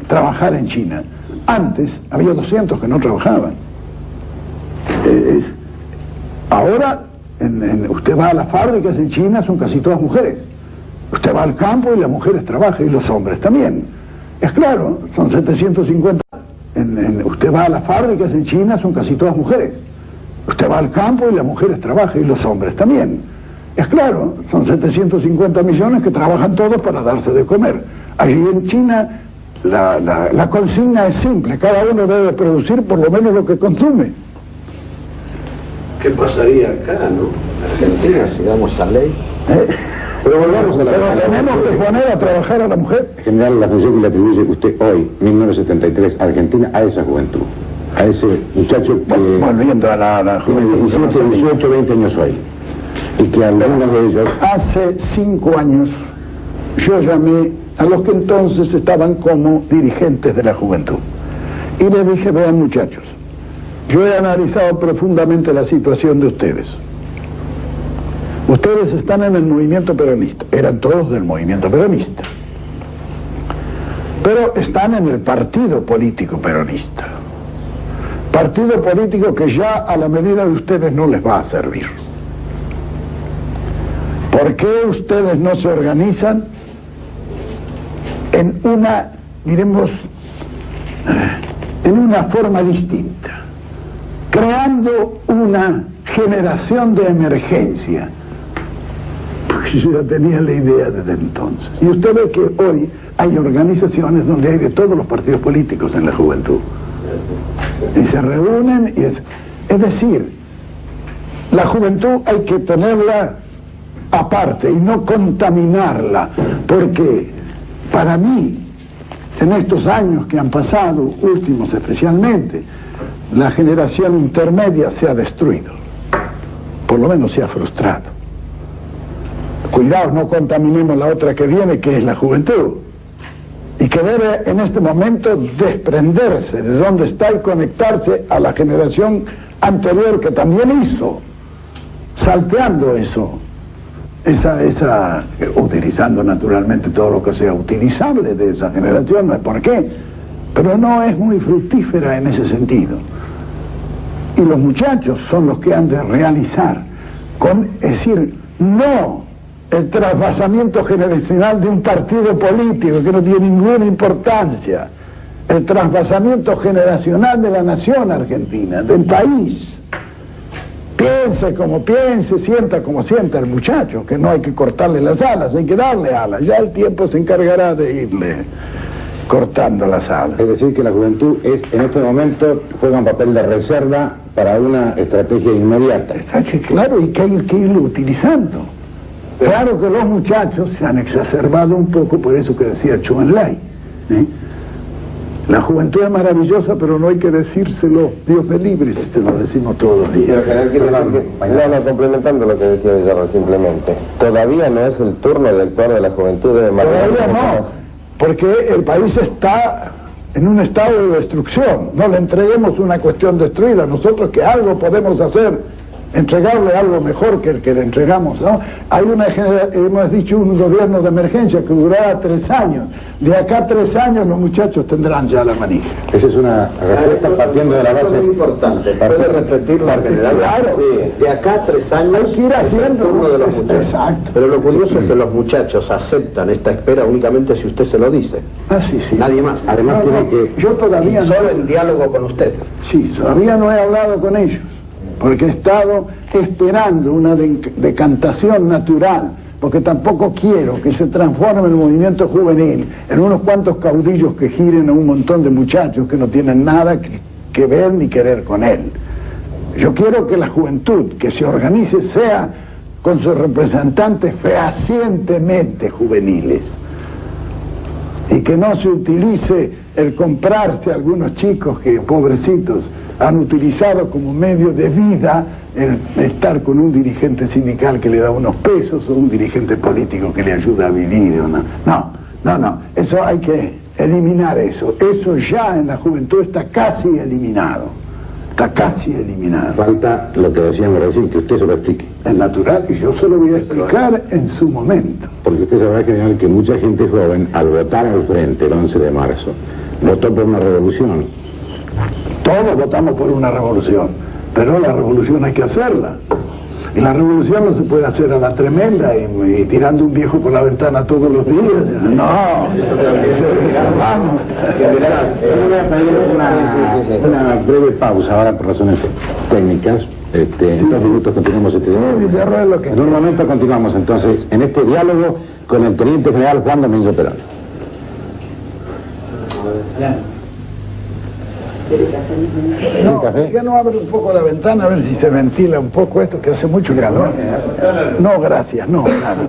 trabajar en China, antes había 200 que no trabajaban. Ahora, usted va a las fábricas en China, son casi todas mujeres. Usted va al campo y las mujeres trabajan, y los hombres también. Es claro, son 750. Usted va a las fábricas en China, son casi todas mujeres. Usted va al campo y las mujeres trabajan, y los hombres también. Es claro, son 750 millones que trabajan todos para darse de comer. Allí en China la consigna es simple, cada uno debe producir por lo menos lo que consume. ¿Qué pasaría acá, no? Argentina, si damos esa ley. Pero volvamos a la tenemos que poner a trabajar a la mujer. En general, la función que le atribuye usted hoy, 1973, a Argentina, a esa juventud, a ese muchacho que volviendo a la tiene 17, 18, 20 años hoy, y que algunos de ellos... Hace 5 años yo llamé a los que entonces estaban como dirigentes de la juventud y les dije, vean muchachos, yo he analizado profundamente la situación de ustedes. Ustedes están en el movimiento peronista, eran todos del movimiento peronista, pero están en el partido político peronista, partido político que ya a la medida de ustedes no les va a servir. ¿Por qué ustedes no se organizan en una, diremos, en una forma distinta, creando una generación de emergencia? Porque yo ya tenía la idea desde entonces. Y usted ve que hoy hay organizaciones donde hay de todos los partidos políticos en la juventud. Y se reúnen y es decir, la juventud hay que tenerla aparte y no contaminarla, porque para mí, en estos años que han pasado, últimos especialmente, la generación intermedia se ha destruido, por lo menos se ha frustrado. Cuidado, no contaminemos la otra que viene, que es la juventud, y que debe en este momento desprenderse de donde está y conectarse a la generación anterior que también hizo, salteando eso. Utilizando naturalmente todo lo que sea utilizable de esa generación, no es por qué, pero no es muy fructífera en ese sentido. Y los muchachos son los que han de realizar, es decir, no el trasvasamiento generacional de un partido político que no tiene ninguna importancia, el trasvasamiento generacional de la nación argentina, del país. Piense como piense, sienta como sienta el muchacho, que no hay que cortarle las alas, hay que darle alas. Ya el tiempo se encargará de irle cortando las alas. Es decir, que la juventud en este momento juega un papel de reserva para una estrategia inmediata. Claro, y que hay que irlo utilizando. Claro que los muchachos se han exacerbado un poco, por eso que decía Zhou Enlai. La juventud es maravillosa, pero no hay que decírselo, Dios me libre si se lo decimos todos los días. No, complementando lo que decía Villarro simplemente, todavía no es el turno de actuar de la juventud, debe todavía no. porque el país está en un estado de destrucción. No le entreguemos una cuestión destruida, nosotros que algo podemos hacer, entregarle algo mejor que el que le entregamos, ¿no? Hay hemos dicho un gobierno de emergencia que durará 3 años. De acá a 3 años los muchachos tendrán ya la manija. Esa es una respuesta partiendo de la base. Es muy importante. ¿Puede repetirlo, general? Claro. Sí. De acá a 3 años hay que ir haciendo uno de los muchachos. Exacto. Pero lo curioso es que los muchachos aceptan esta espera únicamente si usted se lo dice. Ah, sí, sí. Nadie más. Además tiene que... Yo todavía no... Solo en diálogo con usted. Sí, todavía no he hablado con ellos, porque he estado esperando una decantación natural, porque tampoco quiero que se transforme el movimiento juvenil en unos cuantos caudillos que giren a un montón de muchachos que no tienen nada que ver ni querer con él. Yo quiero que la juventud que se organice sea con sus representantes fehacientemente juveniles, y que no se utilice el comprarse a algunos chicos que, pobrecitos, han utilizado como medio de vida el estar con un dirigente sindical que le da unos pesos o un dirigente político que le ayuda a vivir. No, eso hay que eliminar eso. Eso ya en la juventud está casi eliminado. Está casi eliminado. Falta lo que decíamos recién, que usted se lo explique. Es natural y yo se lo voy a explicar en su momento. Porque usted sabrá, general, que mucha gente joven, al votar al frente el 11 de marzo, votó por una revolución. Todos votamos por una revolución, pero la revolución hay que hacerla. Y la revolución no se puede hacer a la tremenda y tirando un viejo por la ventana todos los días. No, vamos. Voy a pedir una breve pausa ahora por razones técnicas. En 2 minutos continuamos este diálogo. En un momento continuamos entonces en este diálogo con el Teniente General Juan Domingo Perón. No, ¿por no abre un poco la ventana a ver si se ventila un poco esto, que hace mucho calor? No, gracias, no, nada.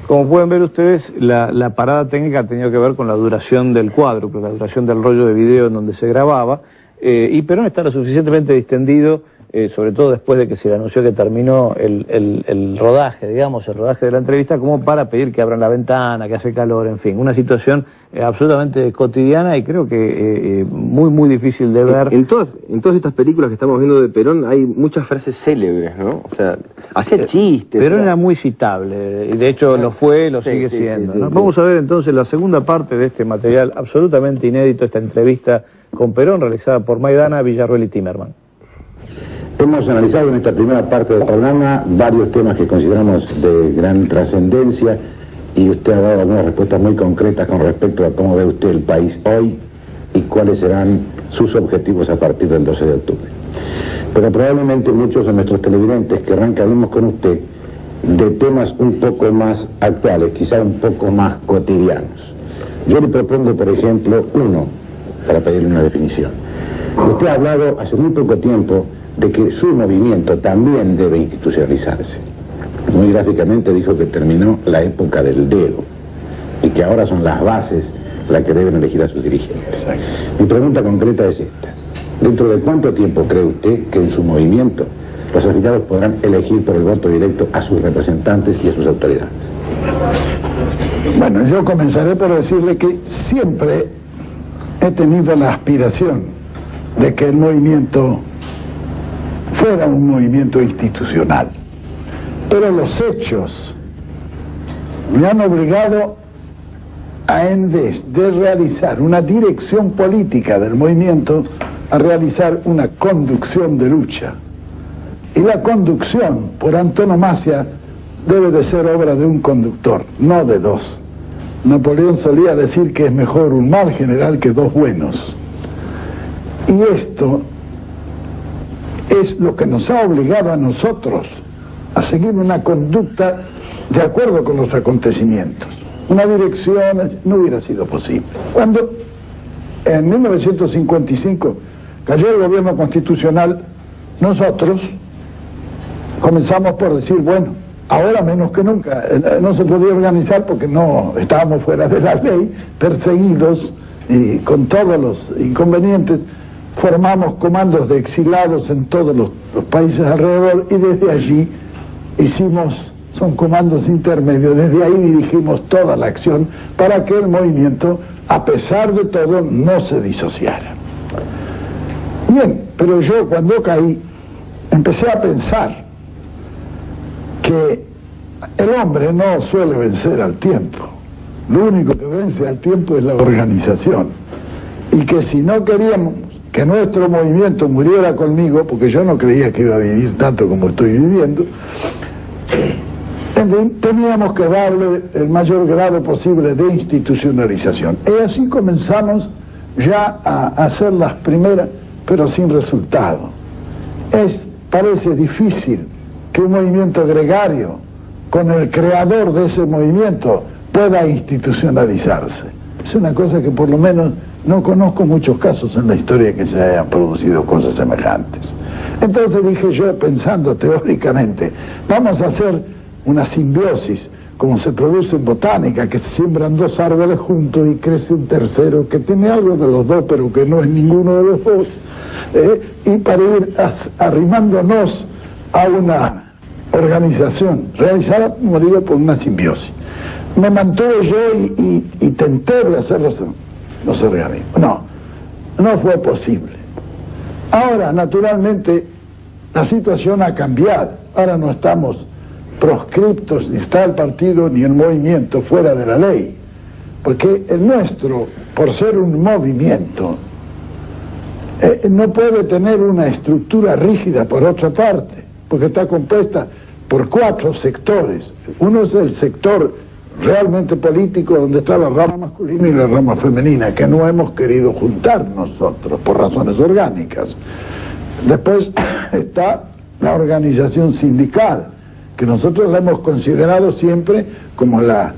Como pueden ver ustedes, la parada técnica ha tenido que ver con la duración del cuadro, con la duración del rollo de video en donde se grababa, y Perón está lo suficientemente distendido, sobre todo después de que se le anunció que terminó el rodaje, digamos, el rodaje de la entrevista, como para pedir que abran la ventana, que hace calor, en fin, una situación absolutamente cotidiana y creo que muy difícil de ver. En todas estas películas que estamos viendo de Perón hay muchas frases célebres, ¿no? O sea, hacía chistes. Perón era muy citable, y de hecho lo fue, lo sigue siendo, ¿no? Sí. Vamos a ver entonces la segunda parte de este material absolutamente inédito, esta entrevista con Perón realizada por Maidana, Villarruel y Timerman. Hemos analizado en esta primera parte del programa varios temas que consideramos de gran trascendencia y usted ha dado algunas respuestas muy concretas con respecto a cómo ve usted el país hoy y cuáles serán sus objetivos a partir del 12 de octubre. Pero probablemente muchos de nuestros televidentes querrán que hablemos con usted de temas un poco más actuales, quizá un poco más cotidianos. Yo le propongo, por ejemplo, uno, para pedirle una definición. Usted ha hablado hace muy poco tiempo de que su movimiento también debe institucionalizarse. Muy gráficamente dijo que terminó la época del dedo y que ahora son las bases las que deben elegir a sus dirigentes. Exacto. Mi pregunta concreta es esta. ¿Dentro de cuánto tiempo cree usted que en su movimiento los afiliados podrán elegir por el voto directo a sus representantes y a sus autoridades? Bueno, yo comenzaré por decirle que siempre he tenido la aspiración de que el movimiento fuera un movimiento institucional. Pero los hechos me han obligado a, en vez de realizar una dirección política del movimiento, a realizar una conducción de lucha. Y la conducción, por antonomasia, debe de ser obra de un conductor, no de dos. Napoleón solía decir que es mejor un mal general que 2 buenos. Y esto es lo que nos ha obligado a nosotros a seguir una conducta de acuerdo con los acontecimientos. Una dirección no hubiera sido posible. Cuando en 1955 cayó el gobierno constitucional, nosotros comenzamos por decir, bueno, ahora menos que nunca, no se podía organizar porque no estábamos fuera de la ley, perseguidos y con todos los inconvenientes. Formamos comandos de exilados en todos los países alrededor y desde allí hicimos son comandos intermedios. Desde ahí dirigimos toda la acción para que el movimiento, a pesar de todo, no se disociara. Bien, pero yo cuando caí empecé a pensar que el hombre no suele vencer al tiempo. Lo único que vence al tiempo es la organización. Y que si no queríamos que nuestro movimiento muriera conmigo, porque yo no creía que iba a vivir tanto como estoy viviendo, en fin, teníamos que darle el mayor grado posible de institucionalización. Y así comenzamos ya a hacer las primeras, pero sin resultado. Parece difícil que un movimiento gregario, con el creador de ese movimiento, pueda institucionalizarse. Es una cosa que por lo menos no conozco muchos casos en la historia que se hayan producido cosas semejantes. Entonces dije yo, pensando teóricamente, vamos a hacer una simbiosis, como se produce en botánica, que se siembran dos árboles juntos y crece un tercero que tiene algo de los dos, pero que no es ninguno de los dos, y para ir arrimándonos a una organización realizada, como digo, por una simbiosis. Me mantuve yo y tenté de hacer los organismos. No fue posible. Ahora, naturalmente, la situación ha cambiado. Ahora no estamos proscriptos, ni está el partido ni el movimiento fuera de la ley. Porque el nuestro, por ser un movimiento, no puede tener una estructura rígida por otra parte, porque está compuesta por 4 sectores. Uno es el sector realmente político, donde está la rama masculina y la rama femenina, que no hemos querido juntar nosotros por razones orgánicas. Después está la organización sindical, que nosotros la hemos considerado siempre como la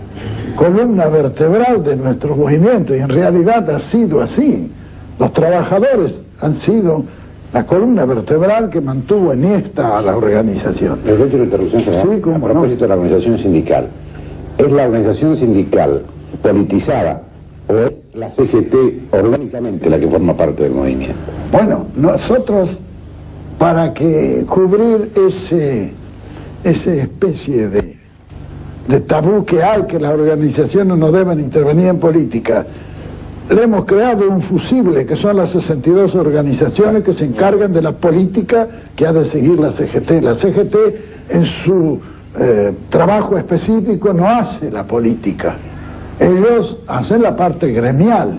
columna vertebral de nuestro movimiento, y en realidad ha sido así. Los trabajadores han sido la columna vertebral que mantuvo enhiesta a la organización. Le doy una interrupción, general. Sí, ¿cómo a propósito de la organización sindical. ¿Es la organización sindical politizada o es la CGT orgánicamente la que forma parte del movimiento? Bueno, nosotros, para que cubrir esa especie de tabú que hay, que las organizaciones no deben intervenir en política, le hemos creado un fusible, que son las 62 organizaciones que se encargan de la política que ha de seguir la CGT. La CGT, en su trabajo específico, no hace la política. Ellos hacen la parte gremial,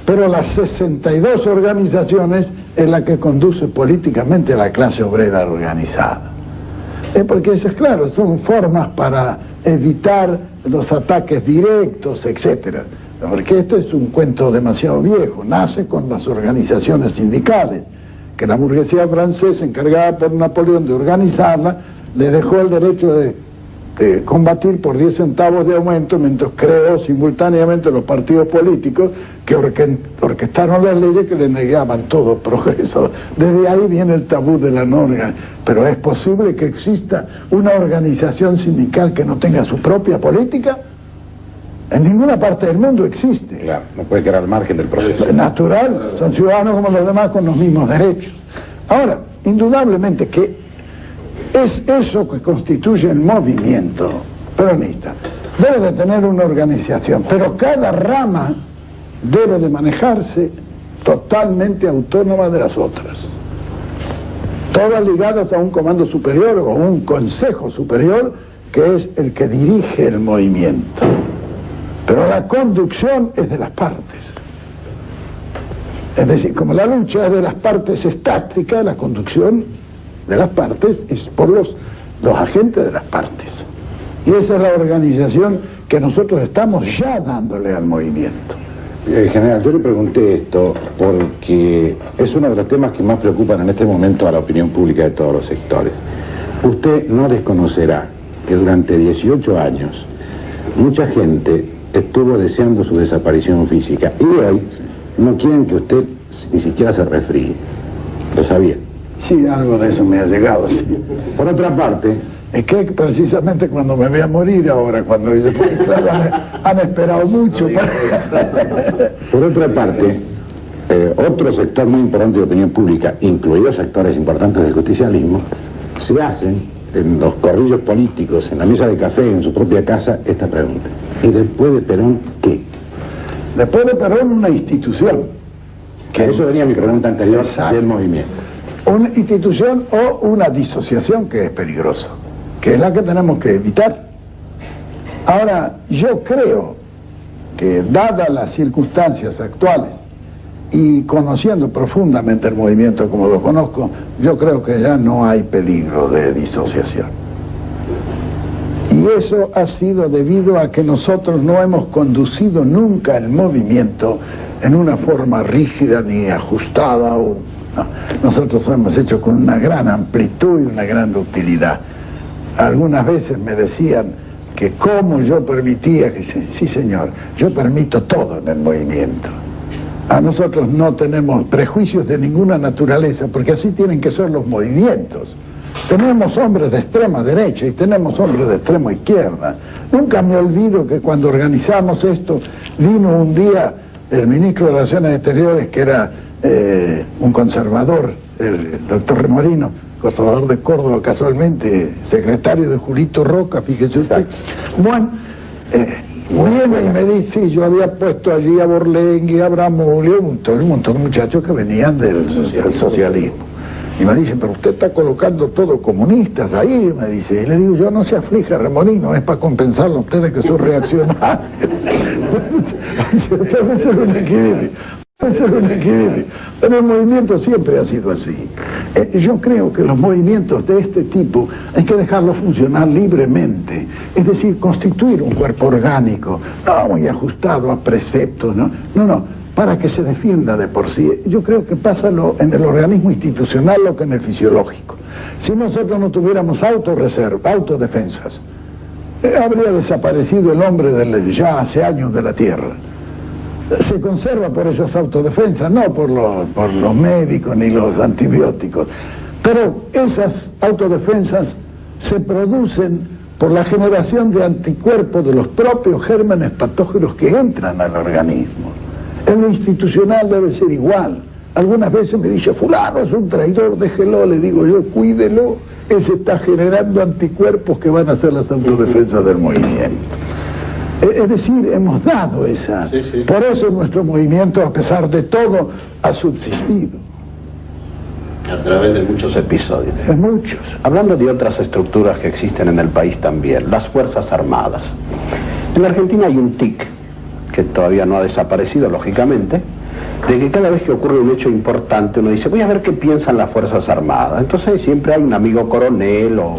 pero las 62 organizaciones es la que conduce políticamente a la clase obrera organizada. Porque eso es claro, son formas para evitar los ataques directos, etcétera. Porque esto es un cuento demasiado viejo, nace con las organizaciones sindicales, que la burguesía francesa, encargada por Napoleón de organizarla, le dejó el derecho de combatir por 10 centavos de aumento, mientras creó simultáneamente los partidos políticos que orquestaron las leyes que le negaban todo progreso. Desde ahí viene el tabú de la norma. Pero ¿es posible que exista una organización sindical que no tenga su propia política? En ninguna parte del mundo existe. Claro, no puede quedar al margen del proceso. Es natural, son ciudadanos como los demás con los mismos derechos. Ahora, indudablemente que es eso que constituye el movimiento peronista. Debe de tener una organización, pero cada rama debe de manejarse totalmente autónoma de las otras. Todas ligadas a un comando superior o un consejo superior que es el que dirige el movimiento. Pero la conducción es de las partes. Es decir, como la lucha es de las partes es táctica, la conducción de las partes es por los agentes de las partes. Y esa es la organización que nosotros estamos ya dándole al movimiento. General, yo le pregunté esto porque es uno de los temas que más preocupan en este momento a la opinión pública de todos los sectores. Usted no desconocerá que durante 18 años mucha gente estuvo deseando su desaparición física y hoy no quieren que usted ni siquiera se resfríe. ¿Lo sabía? Sí, algo de eso me ha llegado, sí. Por otra parte, es que precisamente cuando me voy a morir ahora, cuando yo, claro, han esperado mucho. Por otra parte, otro sector muy importante de opinión pública, incluidos sectores importantes del justicialismo, se hacen en los corrillos políticos, en la mesa de café, en su propia casa, esta pregunta: ¿y después de Perón qué? Después de Perón, una institución. Que eso venía mi pregunta anterior. Exacto. Del movimiento. Una institución o una disociación, que es peligrosa, que es la que tenemos que evitar. Ahora, yo creo que, dadas las circunstancias actuales y conociendo profundamente el movimiento como lo conozco, yo creo que ya no hay peligro de disociación. Y eso ha sido debido a que nosotros no hemos conducido nunca el movimiento en una forma rígida ni ajustada. No. Nosotros lo hemos hecho con una gran amplitud y una gran ductilidad. Algunas veces me decían que cómo yo permitía, que sí señor, yo permito todo en el movimiento. A nosotros no tenemos prejuicios de ninguna naturaleza, porque así tienen que ser los movimientos. Tenemos hombres de extrema derecha y tenemos hombres de extrema izquierda. Nunca me olvido que cuando organizamos esto, vino un día el ministro de Relaciones Exteriores, que era un conservador, el doctor Remorino, conservador de Córdoba, casualmente, secretario de Julito Roca, fíjese usted. Bueno, viene y me dice, sí, yo había puesto allí a Borlengui, a Bramulio, un montón de muchachos que venían del socialismo. Y me dice, pero usted está colocando todos comunistas ahí, me dice. Y le digo, yo, no se aflija, Remolino, es para compensarlo a ustedes que son reaccionarios. Debe ser un equilibrio. Debe ser un equilibrio. Pero el movimiento siempre ha sido así. Yo creo que los movimientos de este tipo hay que dejarlos funcionar libremente. Es decir, constituir un cuerpo orgánico, no muy ajustado a preceptos, ¿no? No. Para que se defienda de por sí. Yo creo que pasa en el organismo institucional lo que en el fisiológico. Si nosotros no tuviéramos autodefensas, habría desaparecido el hombre ya hace años de la Tierra. Se conserva por esas autodefensas, no por los médicos ni los antibióticos, pero esas autodefensas se producen por la generación de anticuerpos de los propios gérmenes patógenos que entran al organismo. En lo institucional debe ser igual. Algunas veces me dice, fulano es un traidor, déjelo. Le digo yo, cuídelo, ese está generando anticuerpos que van a ser las autodefensas del movimiento. Es decir, hemos dado esa. Sí, sí. Por eso nuestro movimiento, a pesar de todo, ha subsistido. A través de muchos episodios. De muchos. Hablando de otras estructuras que existen en el país también, las Fuerzas Armadas. En la Argentina hay un TIC, que todavía no ha desaparecido, lógicamente, de que cada vez que ocurre un hecho importante uno dice, voy a ver qué piensan las Fuerzas Armadas. Entonces siempre hay un amigo coronel o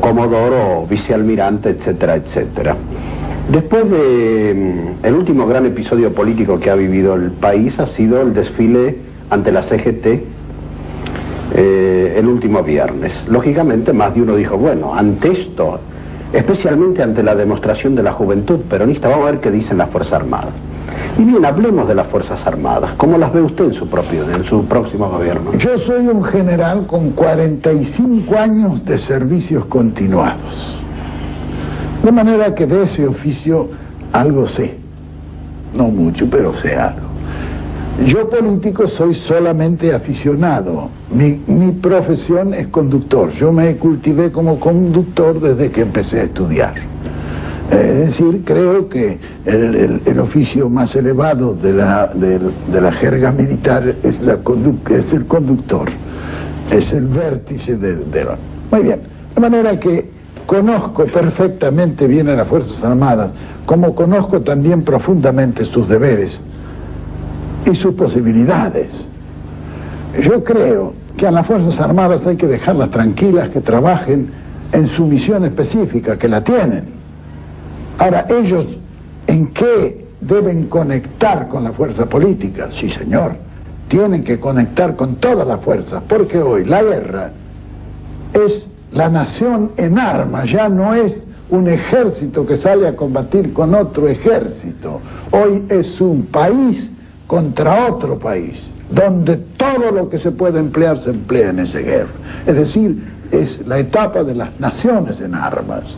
comodoro o vicealmirante, etcétera, etcétera. Después de el último gran episodio político que ha vivido el país ha sido el desfile ante la CGT el último viernes. Lógicamente más de uno dijo, bueno, ante esto, especialmente ante la demostración de la juventud peronista, vamos a ver qué dicen las Fuerzas Armadas. Y bien, hablemos de las Fuerzas Armadas. ¿Cómo las ve usted en su próximo gobierno? Yo soy un general con 45 años de servicios continuados. De manera que de ese oficio algo sé. No mucho, pero sé algo. Yo político soy solamente aficionado. Mi profesión es conductor. Yo me cultivé como conductor desde que empecé a estudiar. Es decir, creo que el oficio más elevado de la jerga militar es el conductor. Es el vértice Muy bien. De manera que conozco perfectamente bien a las Fuerzas Armadas, como conozco también profundamente sus deberes y sus posibilidades. Yo creo que a las Fuerzas Armadas hay que dejarlas tranquilas, que trabajen en su misión específica, que la tienen. Ahora, ellos, ¿en qué deben conectar con la fuerza política? Sí, señor, tienen que conectar con todas las fuerzas, porque hoy la guerra es la nación en armas, ya no es un ejército que sale a combatir con otro ejército. Hoy es un país contra otro país, donde todo lo que se puede emplear se emplea en esa guerra. Es decir, es la etapa de las naciones en armas.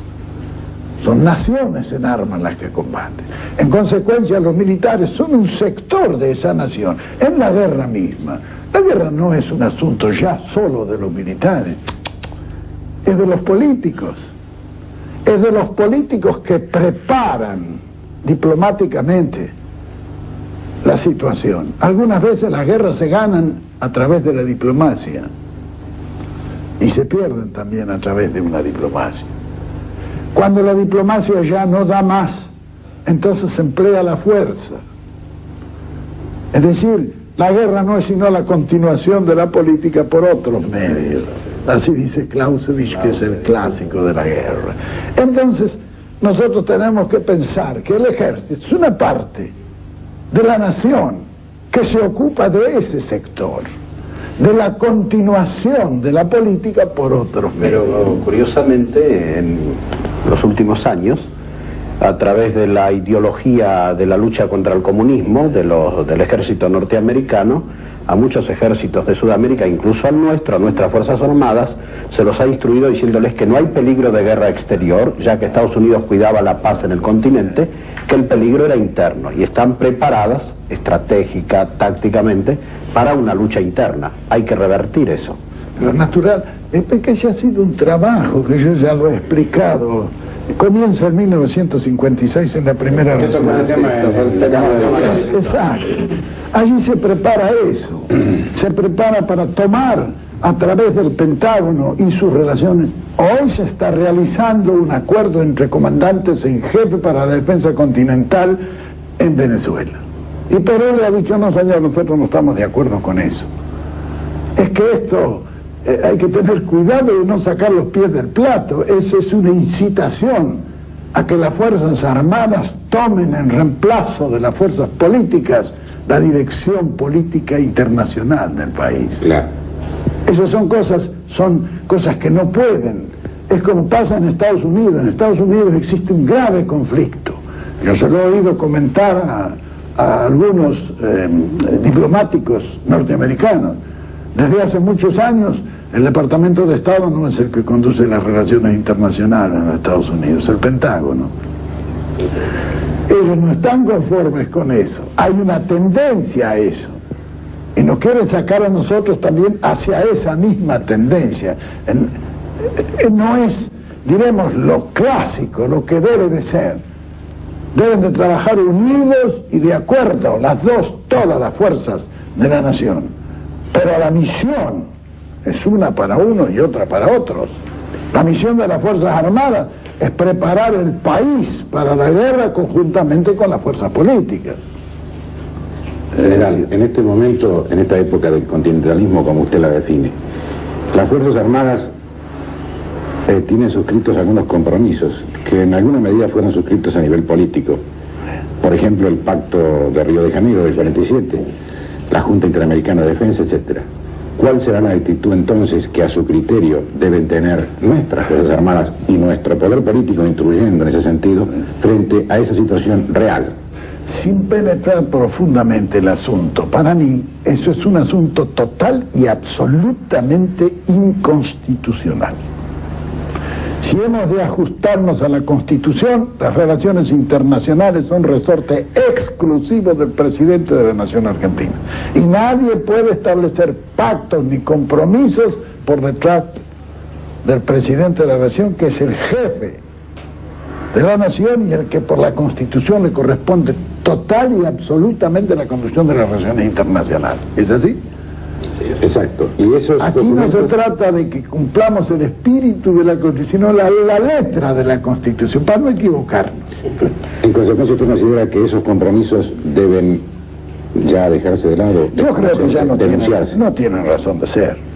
Son naciones en armas las que combaten. En consecuencia, los militares son un sector de esa nación, en la guerra misma. La guerra no es un asunto ya solo de los militares. es de los políticos. Es de los políticos que preparan diplomáticamente la situación. Algunas veces las guerras se ganan a través de la diplomacia y se pierden también a través de una diplomacia. Cuando la diplomacia ya no da más, entonces se emplea la fuerza. Es decir, la guerra no es sino la continuación de la política por otros medios. Así dice Clausewitz, que es el clásico de la guerra. Entonces, nosotros tenemos que pensar que el ejército es una parte de la nación que se ocupa de ese sector, de la continuación de la política por otros medios. Pero curiosamente, en los últimos años, a través de la ideología de la lucha contra el comunismo del ejército norteamericano, a muchos ejércitos de Sudamérica, incluso al nuestro, a nuestras Fuerzas Armadas, se los ha instruido diciéndoles que no hay peligro de guerra exterior, ya que Estados Unidos cuidaba la paz en el continente, que el peligro era interno, y están preparadas, estratégica, tácticamente, para una lucha interna. Hay que revertir eso. Lo natural es que ese ha sido un trabajo que yo ya lo he explicado. Comienza en 1956 en la primera resolución. Exacto. Allí se prepara eso. Se prepara para tomar a través del Pentágono y sus relaciones. Hoy se está realizando un acuerdo entre comandantes en jefe para la defensa continental en Venezuela. Y Perón le ha dicho, no señor, nosotros no estamos de acuerdo con eso. Es que esto... hay que tener cuidado de no sacar los pies del plato. Eso es una incitación a que las Fuerzas Armadas tomen en reemplazo de las fuerzas políticas la dirección política internacional del país. Claro. Esas son cosas que no pueden. Es como pasa en Estados Unidos. En Estados Unidos existe un grave conflicto. Yo se lo he oído comentar a algunos diplomáticos norteamericanos. Desde hace muchos años, el Departamento de Estado no es el que conduce las relaciones internacionales en los Estados Unidos, el Pentágono. Ellos no están conformes con eso. Hay una tendencia a eso. Y nos quieren sacar a nosotros también hacia esa misma tendencia. No es, diremos, lo clásico, lo que debe de ser. Deben de trabajar unidos y de acuerdo, las dos, todas las fuerzas de la nación. Pero la misión es una para uno y otra para otros. La misión de las Fuerzas Armadas es preparar el país para la guerra conjuntamente con las fuerzas políticas. General, en este momento, en esta época del continentalismo, como usted la define, las Fuerzas Armadas tienen suscritos algunos compromisos que en alguna medida fueron suscritos a nivel político. Por ejemplo, el Pacto de Río de Janeiro del 47, la Junta Interamericana de Defensa, etc. ¿Cuál será la actitud entonces que a su criterio deben tener nuestras Fuerzas Armadas y nuestro poder político, instruyendo en ese sentido, frente a esa situación real? Sin penetrar profundamente el asunto, para mí eso es un asunto total y absolutamente inconstitucional. Si hemos de ajustarnos a la Constitución, las relaciones internacionales son resorte exclusivo del presidente de la Nación Argentina. Y nadie puede establecer pactos ni compromisos por detrás del presidente de la Nación, que es el jefe de la Nación y el que por la Constitución le corresponde total y absolutamente la conducción de las relaciones internacionales. ¿Es así? Exacto. Y esos aquí documentos... no se trata de que cumplamos el espíritu de la Constitución, sino la letra de la Constitución, para no equivocarnos. En consecuencia, ¿usted considera que esos compromisos deben ya dejarse de lado? Yo creo que ya no tienen razón de ser.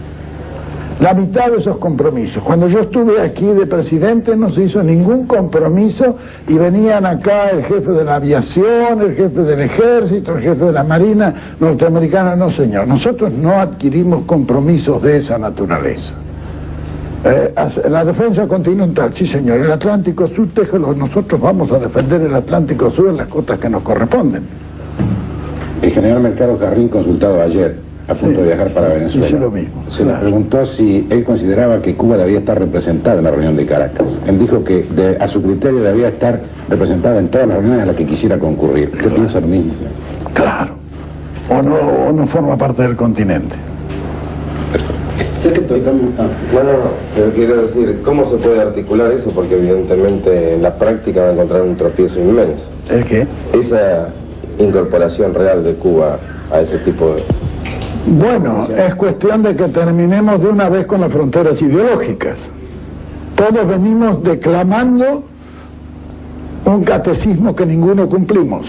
La mitad de esos compromisos. Cuando yo estuve aquí de presidente no se hizo ningún compromiso y venían acá el jefe de la aviación, el jefe del ejército, el jefe de la marina norteamericana. No, señor, nosotros no adquirimos compromisos de esa naturaleza. La defensa continental, sí señor, el Atlántico Sur, déjelo, nosotros vamos a defender el Atlántico Sur en las costas que nos corresponden. El general Mercado Carrín, consultado ayer, a punto de viajar para Venezuela, hice lo mismo, se le preguntó si él consideraba que Cuba debía estar representada en la reunión de Caracas. Él dijo que a su criterio debía estar representada en todas las reuniones a las que quisiera concurrir. ¿Usted piensa lo mismo? Claro. O no forma parte del continente. Perfecto. Pero quiero decir, ¿cómo se puede articular eso? Porque evidentemente en la práctica va a encontrar un tropiezo inmenso. ¿El qué? Esa incorporación real de Cuba a ese tipo de... Bueno, es cuestión de que terminemos de una vez con las fronteras ideológicas. Todos venimos declamando un catecismo que ninguno cumplimos.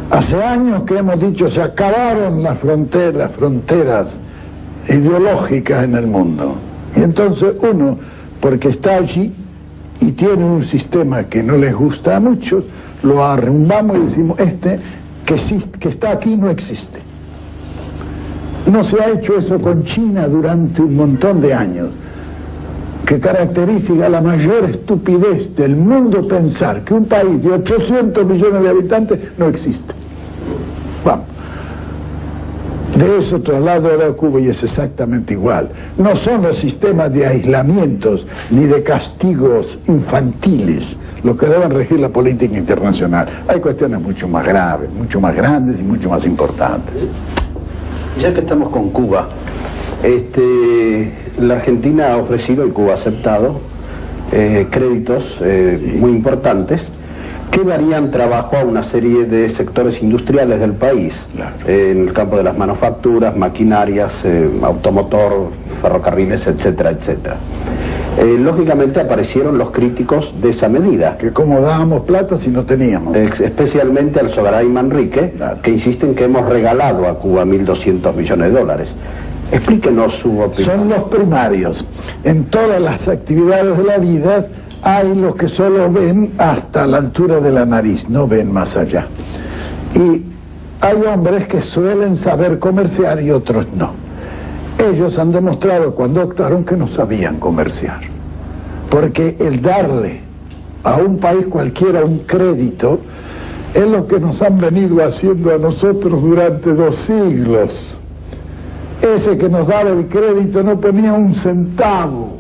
Hace años que hemos dicho se acabaron las fronteras ideológicas en el mundo. Y entonces uno, porque está allí y tiene un sistema que no les gusta a muchos, lo arrumbamos y decimos, que está aquí no existe. No se ha hecho eso con China durante un montón de años, que caracteriza la mayor estupidez del mundo pensar que un país de 800 millones de habitantes no existe. Vamos. De eso traslado a Cuba y es exactamente igual. No son los sistemas de aislamientos ni de castigos infantiles los que deben regir la política internacional. Hay cuestiones mucho más graves, mucho más grandes y mucho más importantes. Ya que estamos con Cuba, la Argentina ha ofrecido y Cuba ha aceptado créditos muy importantes que darían trabajo a una serie de sectores industriales del país, claro. En el campo de las manufacturas, maquinarias, automotor, ferrocarriles, etcétera, etcétera. Lógicamente aparecieron los críticos de esa medida. Que cómo dábamos plata si no teníamos. Especialmente al Sogaray Manrique, claro, que insisten que hemos regalado a Cuba 1.200 millones de dólares. Explíquenos su opinión. Son los primarios. En todas las actividades de la vida hay los que solo ven hasta la altura de la nariz, no ven más allá. Y hay hombres que suelen saber comerciar y otros no. Ellos han demostrado cuando actuaron que no sabían comerciar. Porque el darle a un país cualquiera un crédito es lo que nos han venido haciendo a nosotros durante 2 siglos. Ese que nos daba el crédito no ponía un centavo.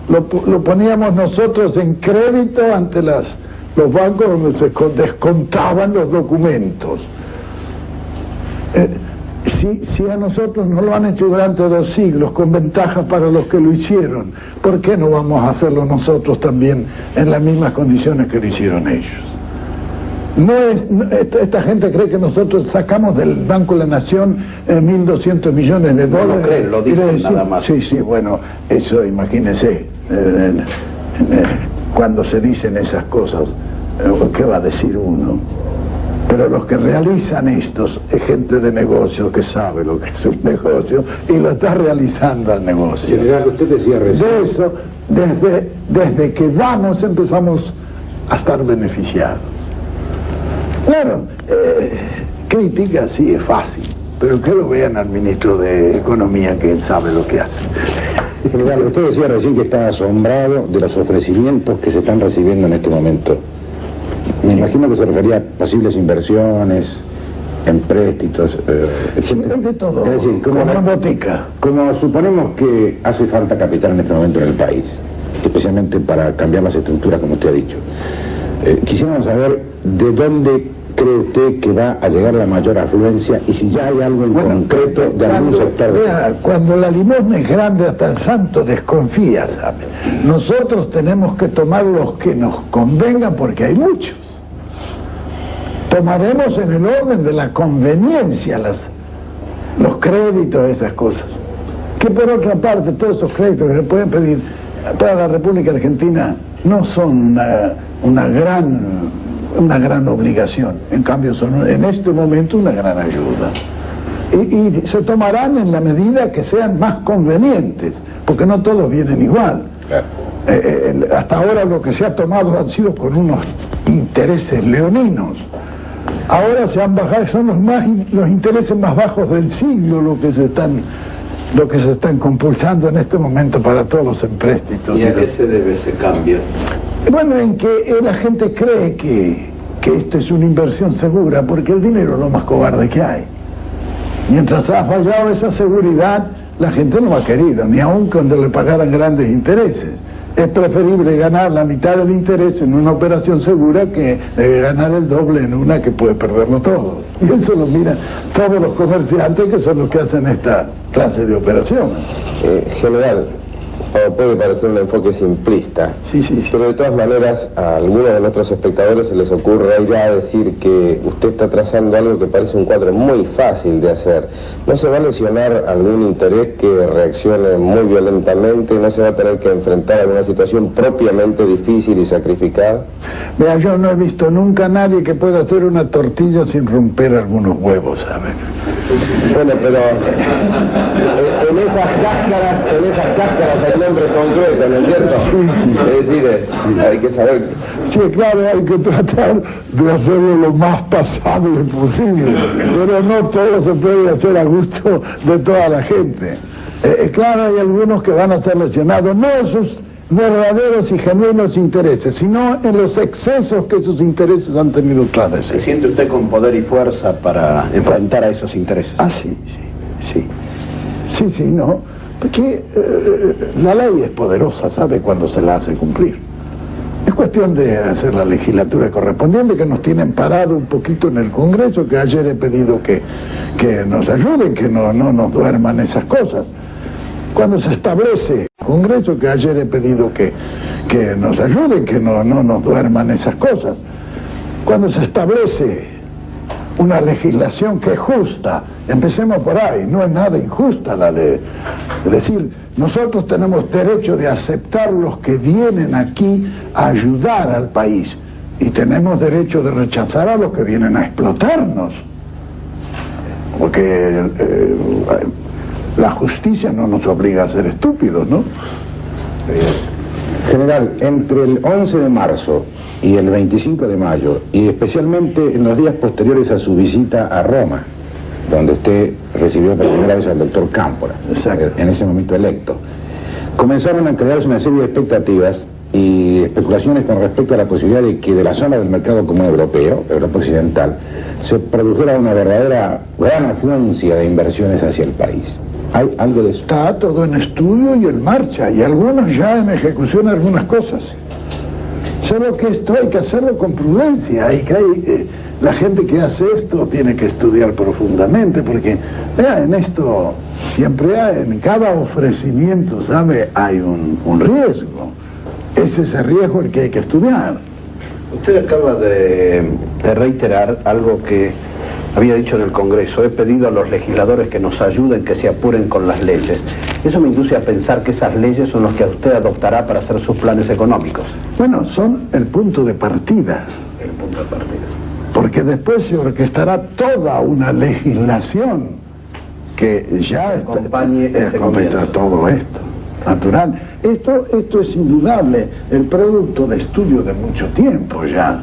Lo poníamos nosotros en crédito ante los bancos donde se descontaban los documentos. Si a nosotros nos lo han hecho durante 2 siglos con ventajas para los que lo hicieron, ¿por qué no vamos a hacerlo nosotros también en las mismas condiciones que lo hicieron ellos? Esta gente cree que nosotros sacamos del Banco de la Nación 1.200 millones de dólares. No creen, lo dicen nada más. Sí, bueno, eso imagínense, cuando se dicen esas cosas, ¿qué va a decir uno? Pero los que realizan estos es gente de negocios que sabe lo que es un negocio y lo está realizando al negocio. General, usted decía recién. De eso, desde que damos empezamos a estar beneficiados. Claro, crítica sí es fácil, pero que lo vean al ministro de Economía, que él sabe lo que hace. General, usted decía recién que está asombrado de los ofrecimientos que se están recibiendo en este momento. Me imagino que se refería a posibles inversiones, empréstitos, Es de todo, es decir, como una botica. Como suponemos que hace falta capital en este momento en el país, especialmente para cambiar las estructuras, como usted ha dicho, quisiéramos saber de dónde cree usted que va a llegar la mayor afluencia y si ya hay algo en concreto de algún sector. Cuando la limosna es grande hasta el santo desconfía, ¿sabe? Nosotros tenemos que tomar los que nos convengan porque hay muchos. Tomaremos en el orden de la conveniencia los créditos, esas cosas. Que por otra parte todos esos créditos que se pueden pedir para la República Argentina no son una gran obligación, en cambio son en este momento una gran ayuda. Y se tomarán en la medida que sean más convenientes, porque no todos vienen igual. Claro. Hasta ahora lo que se ha tomado han sido con unos intereses leoninos. Ahora se han bajado, son los intereses más bajos del siglo lo que se están compulsando en este momento para todos los empréstitos. ¿Y a qué se debe ese cambio? Bueno, en que la gente cree que esto es una inversión segura, porque el dinero es lo más cobarde que hay. Mientras ha fallado esa seguridad, la gente no ha querido, ni aun cuando le pagaran grandes intereses. Es preferible ganar la mitad del interés en una operación segura que ganar el doble en una que puede perderlo todo. Y eso lo miran todos los comerciantes, que son los que hacen esta clase de operaciones. General, puede parecer un enfoque simplista, Sí. pero de todas maneras a algunos de nuestros espectadores se les ocurre ya decir que usted está trazando algo que parece un cuadro muy fácil de hacer. ¿No se va a lesionar algún interés que reaccione muy violentamente? ¿No se va a tener que enfrentar a alguna situación propiamente difícil y sacrificada? Vea, yo no he visto nunca a nadie que pueda hacer una tortilla sin romper algunos huevos, ¿sabes? Bueno, pero en esas cáscaras hay nombres concretos, ¿no es cierto? Sí. Es decir, hay que saber. Sí, claro, hay que tratar de hacerlo lo más pasable posible, pero no todo se puede hacer a gusto de toda la gente. Claro, hay algunos que van a ser lesionados, no en sus verdaderos y genuinos intereses, sino en los excesos que sus intereses han tenido tras de sí. ¿Se siente usted con poder y fuerza para enfrentar a esos intereses? Ah, sí, no. Porque la ley es poderosa, sabe cuándo se la hace cumplir. Es cuestión de hacer la legislatura correspondiente, que nos tienen parado un poquito en el Congreso, que ayer he pedido que nos ayuden, que no nos duerman esas cosas. Cuando se establece el Congreso, que ayer he pedido que nos ayuden, que no nos duerman esas cosas. Cuando se establece una legislación que es justa, empecemos por ahí, no es nada injusta la ley. Es decir, nosotros tenemos derecho de aceptar los que vienen aquí a ayudar al país y tenemos derecho de rechazar a los que vienen a explotarnos. Porque la justicia no nos obliga a ser estúpidos, ¿no? General, entre el 11 de marzo y el 25 de mayo, y especialmente en los días posteriores a su visita a Roma, donde usted recibió por primera vez al doctor Cámpora, en ese momento electo, comenzaron a crearse una serie de expectativas y especulaciones con respecto a la posibilidad de que de la zona del mercado común europeo, Europa Occidental, se produjera una verdadera gran afluencia de inversiones hacia el país. ¿Hay algo de eso? Está todo en estudio y en marcha, y algunos ya en ejecución algunas cosas. Solo que esto hay que hacerlo con prudencia, la gente que hace esto tiene que estudiar profundamente, porque en esto siempre hay, en cada ofrecimiento, ¿sabe? Hay un riesgo. Es ese riesgo el que hay que estudiar. Usted acaba de reiterar algo que había dicho en el Congreso. He pedido a los legisladores que nos ayuden, que se apuren con las leyes. Eso me induce a pensar que esas leyes son las que usted adoptará para hacer sus planes económicos. Bueno, son el punto de partida. El punto de partida. Porque después se orquestará toda una legislación que ya acompañe todo esto. Natural. Esto es indudable, el producto de estudio de mucho tiempo ya,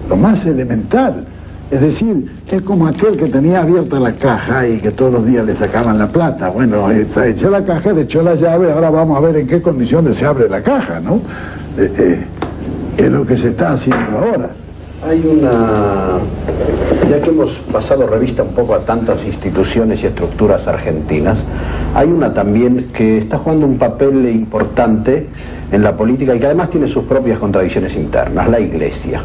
lo más elemental. Es decir, es como aquel que tenía abierta la caja y que todos los días le sacaban la plata. Bueno, echó la caja, le echó la llave, ahora vamos a ver en qué condiciones se abre la caja, ¿no? Es lo que se está haciendo ahora. Hay ya que hemos pasado revista un poco a tantas instituciones y estructuras argentinas, hay una también que está jugando un papel importante en la política y que además tiene sus propias contradicciones internas, la Iglesia.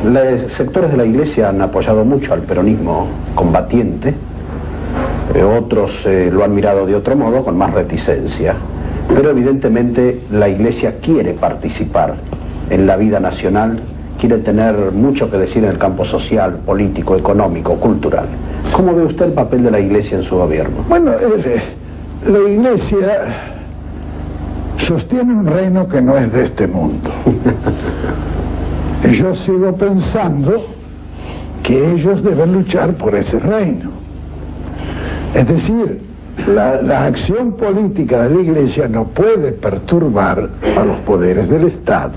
Los sectores de la Iglesia han apoyado mucho al peronismo combatiente, otros lo han mirado de otro modo, con más reticencia, pero evidentemente la Iglesia quiere participar en la vida nacional, quiere tener mucho que decir en el campo social, político, económico, cultural. ¿Cómo ve usted el papel de la Iglesia en su gobierno? Bueno, la Iglesia sostiene un reino que no es de este mundo. Yo sigo pensando que ellos deben luchar por ese reino. Es decir, la acción política de la Iglesia no puede perturbar a los poderes del Estado,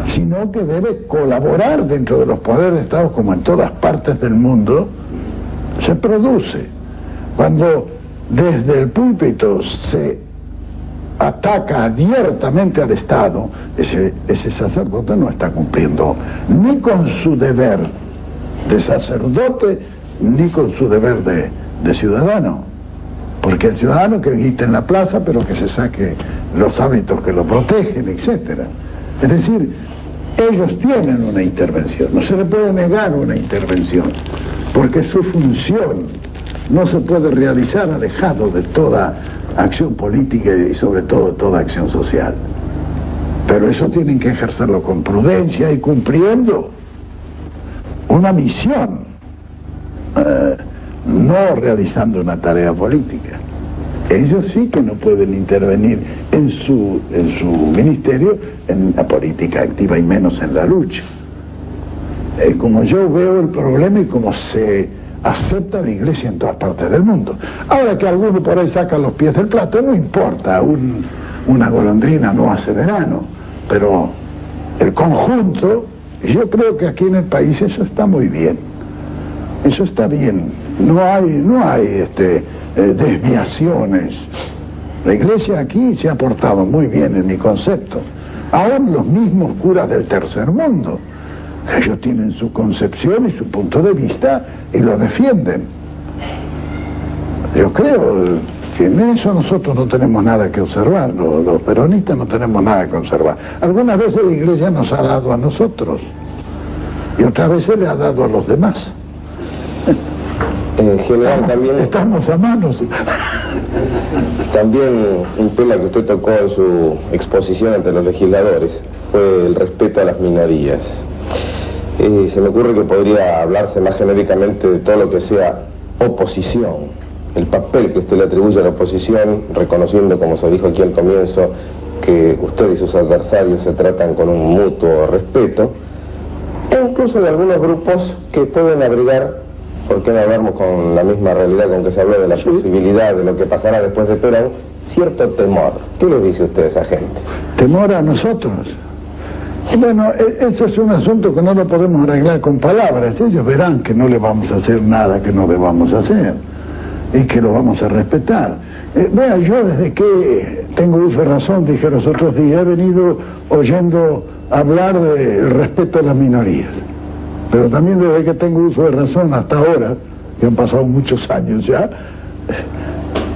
sino que debe colaborar dentro de los poderes del Estado, como en todas partes del mundo se produce. Cuando desde el púlpito se ataca abiertamente al Estado, ese sacerdote no está cumpliendo ni con su deber de sacerdote, ni con su deber de ciudadano. Porque que el ciudadano que grite en la plaza, pero que se saque los hábitos que lo protegen, etcétera. Es decir, ellos tienen una intervención, no se le puede negar una intervención, porque su función no se puede realizar alejado de toda acción política y sobre todo toda acción social. Pero eso tienen que ejercerlo con prudencia y cumpliendo una misión, no realizando una tarea política. Ellos sí que no pueden intervenir en su ministerio en la política activa y menos en la lucha. Como yo veo el problema y como se acepta la Iglesia en todas partes del mundo. Ahora que alguno por ahí saca los pies del plato, no importa, una golondrina no hace verano, pero el conjunto, yo creo que aquí en el país eso está muy bien, eso está bien, no hay desviaciones. La Iglesia aquí se ha portado muy bien en mi concepto, aún los mismos curas del tercer mundo. Ellos tienen su concepción y su punto de vista y lo defienden. Yo creo que en eso nosotros no tenemos nada que observar, los peronistas no tenemos nada que observar. Algunas veces la Iglesia nos ha dado a nosotros y otras veces le ha dado a los demás. En general también... Estamos a manos. También un tema que usted tocó en su exposición ante los legisladores fue el respeto a las minorías. Se me ocurre que podría hablarse más genéricamente de todo lo que sea oposición, el papel que usted le atribuye a la oposición, reconociendo, como se dijo aquí al comienzo, que usted y sus adversarios se tratan con un mutuo respeto, e incluso de algunos grupos que pueden abrigar, ¿por qué no hablamos con la misma realidad con que se habló de la posibilidad de lo que pasará después de Perón? Cierto temor. ¿Qué le dice usted a esa gente? ¿Temor a nosotros? Bueno, eso es un asunto que no lo podemos arreglar con palabras. Ellos verán que no le vamos a hacer nada que no debamos hacer y que lo vamos a respetar. Vea, yo desde que tengo uso de razón, dije los otros días, he venido oyendo hablar del respeto a las minorías. Pero también desde que tengo uso de razón hasta ahora, que han pasado muchos años ya,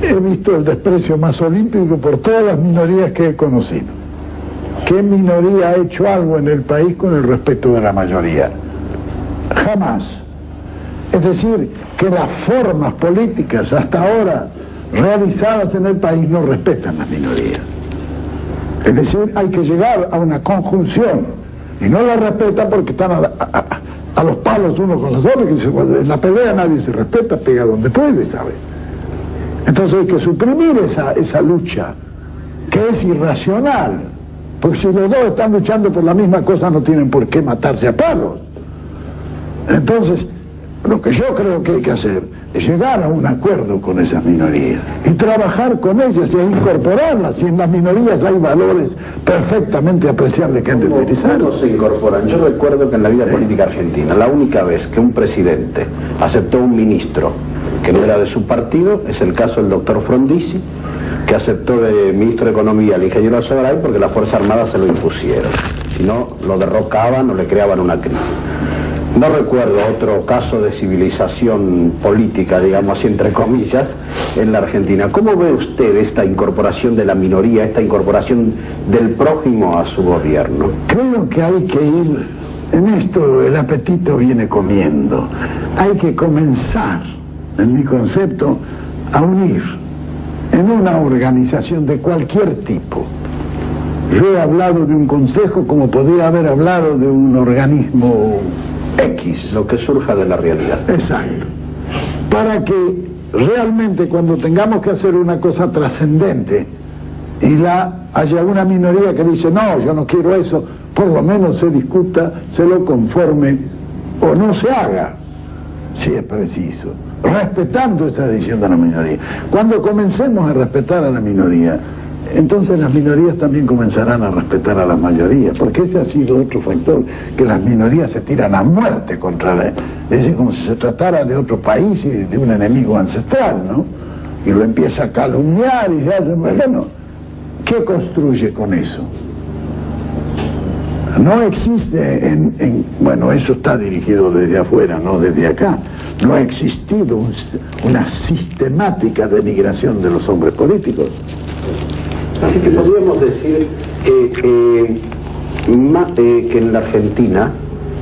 he visto el desprecio más olímpico por todas las minorías que he conocido. ¿Qué minoría ha hecho algo en el país con el respeto de la mayoría? Jamás. Es decir, que las formas políticas hasta ahora realizadas en el país no respetan las minorías. Es decir, hay que llegar a una conjunción y no la respetan porque están a los palos uno con los otros, que en la pelea nadie se respeta, pega donde puede, ¿sabe? Entonces hay que suprimir esa lucha, que es irracional. Porque si los dos están luchando por la misma cosa no tienen por qué matarse a palos. Entonces, lo que yo creo que hay que hacer es llegar a un acuerdo con esas minorías y trabajar con ellas y incorporarlas. Si en las minorías hay valores perfectamente apreciables que han de utilizar. ¿Cómo se incorporan? Yo recuerdo que en la vida política argentina, la única vez que un presidente aceptó un ministro que no era de su partido es el caso del doctor Frondizi, que aceptó de ministro de Economía al ingeniero Alzogaray porque las Fuerzas Armadas se lo impusieron. Si no, lo derrocaban o le creaban una crisis. No recuerdo otro caso de civilización política, digamos así, entre comillas, en la Argentina. ¿Cómo ve usted esta incorporación de la minoría, esta incorporación del prójimo a su gobierno? Creo que hay que ir, en esto el apetito viene comiendo. Hay que comenzar, en mi concepto, a unir en una organización de cualquier tipo. Yo he hablado de un consejo como podría haber hablado de un organismo X. Lo que surja de la realidad. Exacto. Para que realmente cuando tengamos que hacer una cosa trascendente y haya una minoría que dice no, yo no quiero eso, por lo menos se discuta, se lo conforme o no se haga, si es preciso, respetando esa decisión de la minoría. Cuando comencemos a respetar a la minoría, entonces las minorías también comenzarán a respetar a las mayorías, porque ese ha sido otro factor, que las minorías se tiran a muerte contra es decir, como si se tratara de otro país y de un enemigo ancestral, ¿no? Y lo empieza a calumniar y se hace, bueno, ¿qué construye con eso? No existe bueno, eso está dirigido desde afuera, no desde acá. No ha existido una sistemática denigración de los hombres políticos. Así que podríamos decir que en la Argentina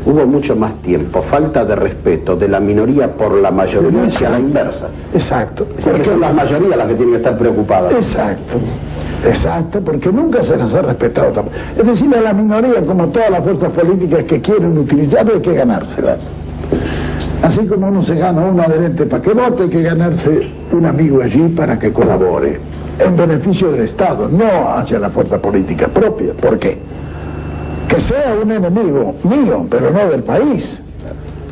hubo mucho más tiempo, falta de respeto de la minoría por la mayoría que a la inversa. Exacto. Porque son las mayorías las que tienen que estar preocupadas. Exacto, porque nunca se las ha respetado tampoco. Es decir, a la minoría, como todas las fuerzas políticas que quieren utilizar, hay que ganárselas. Así como uno se gana un adherente para que vote, hay que ganarse un amigo allí para que colabore, en beneficio del Estado, no hacia la fuerza política propia. ¿Por qué? Que sea un enemigo mío, pero no del país.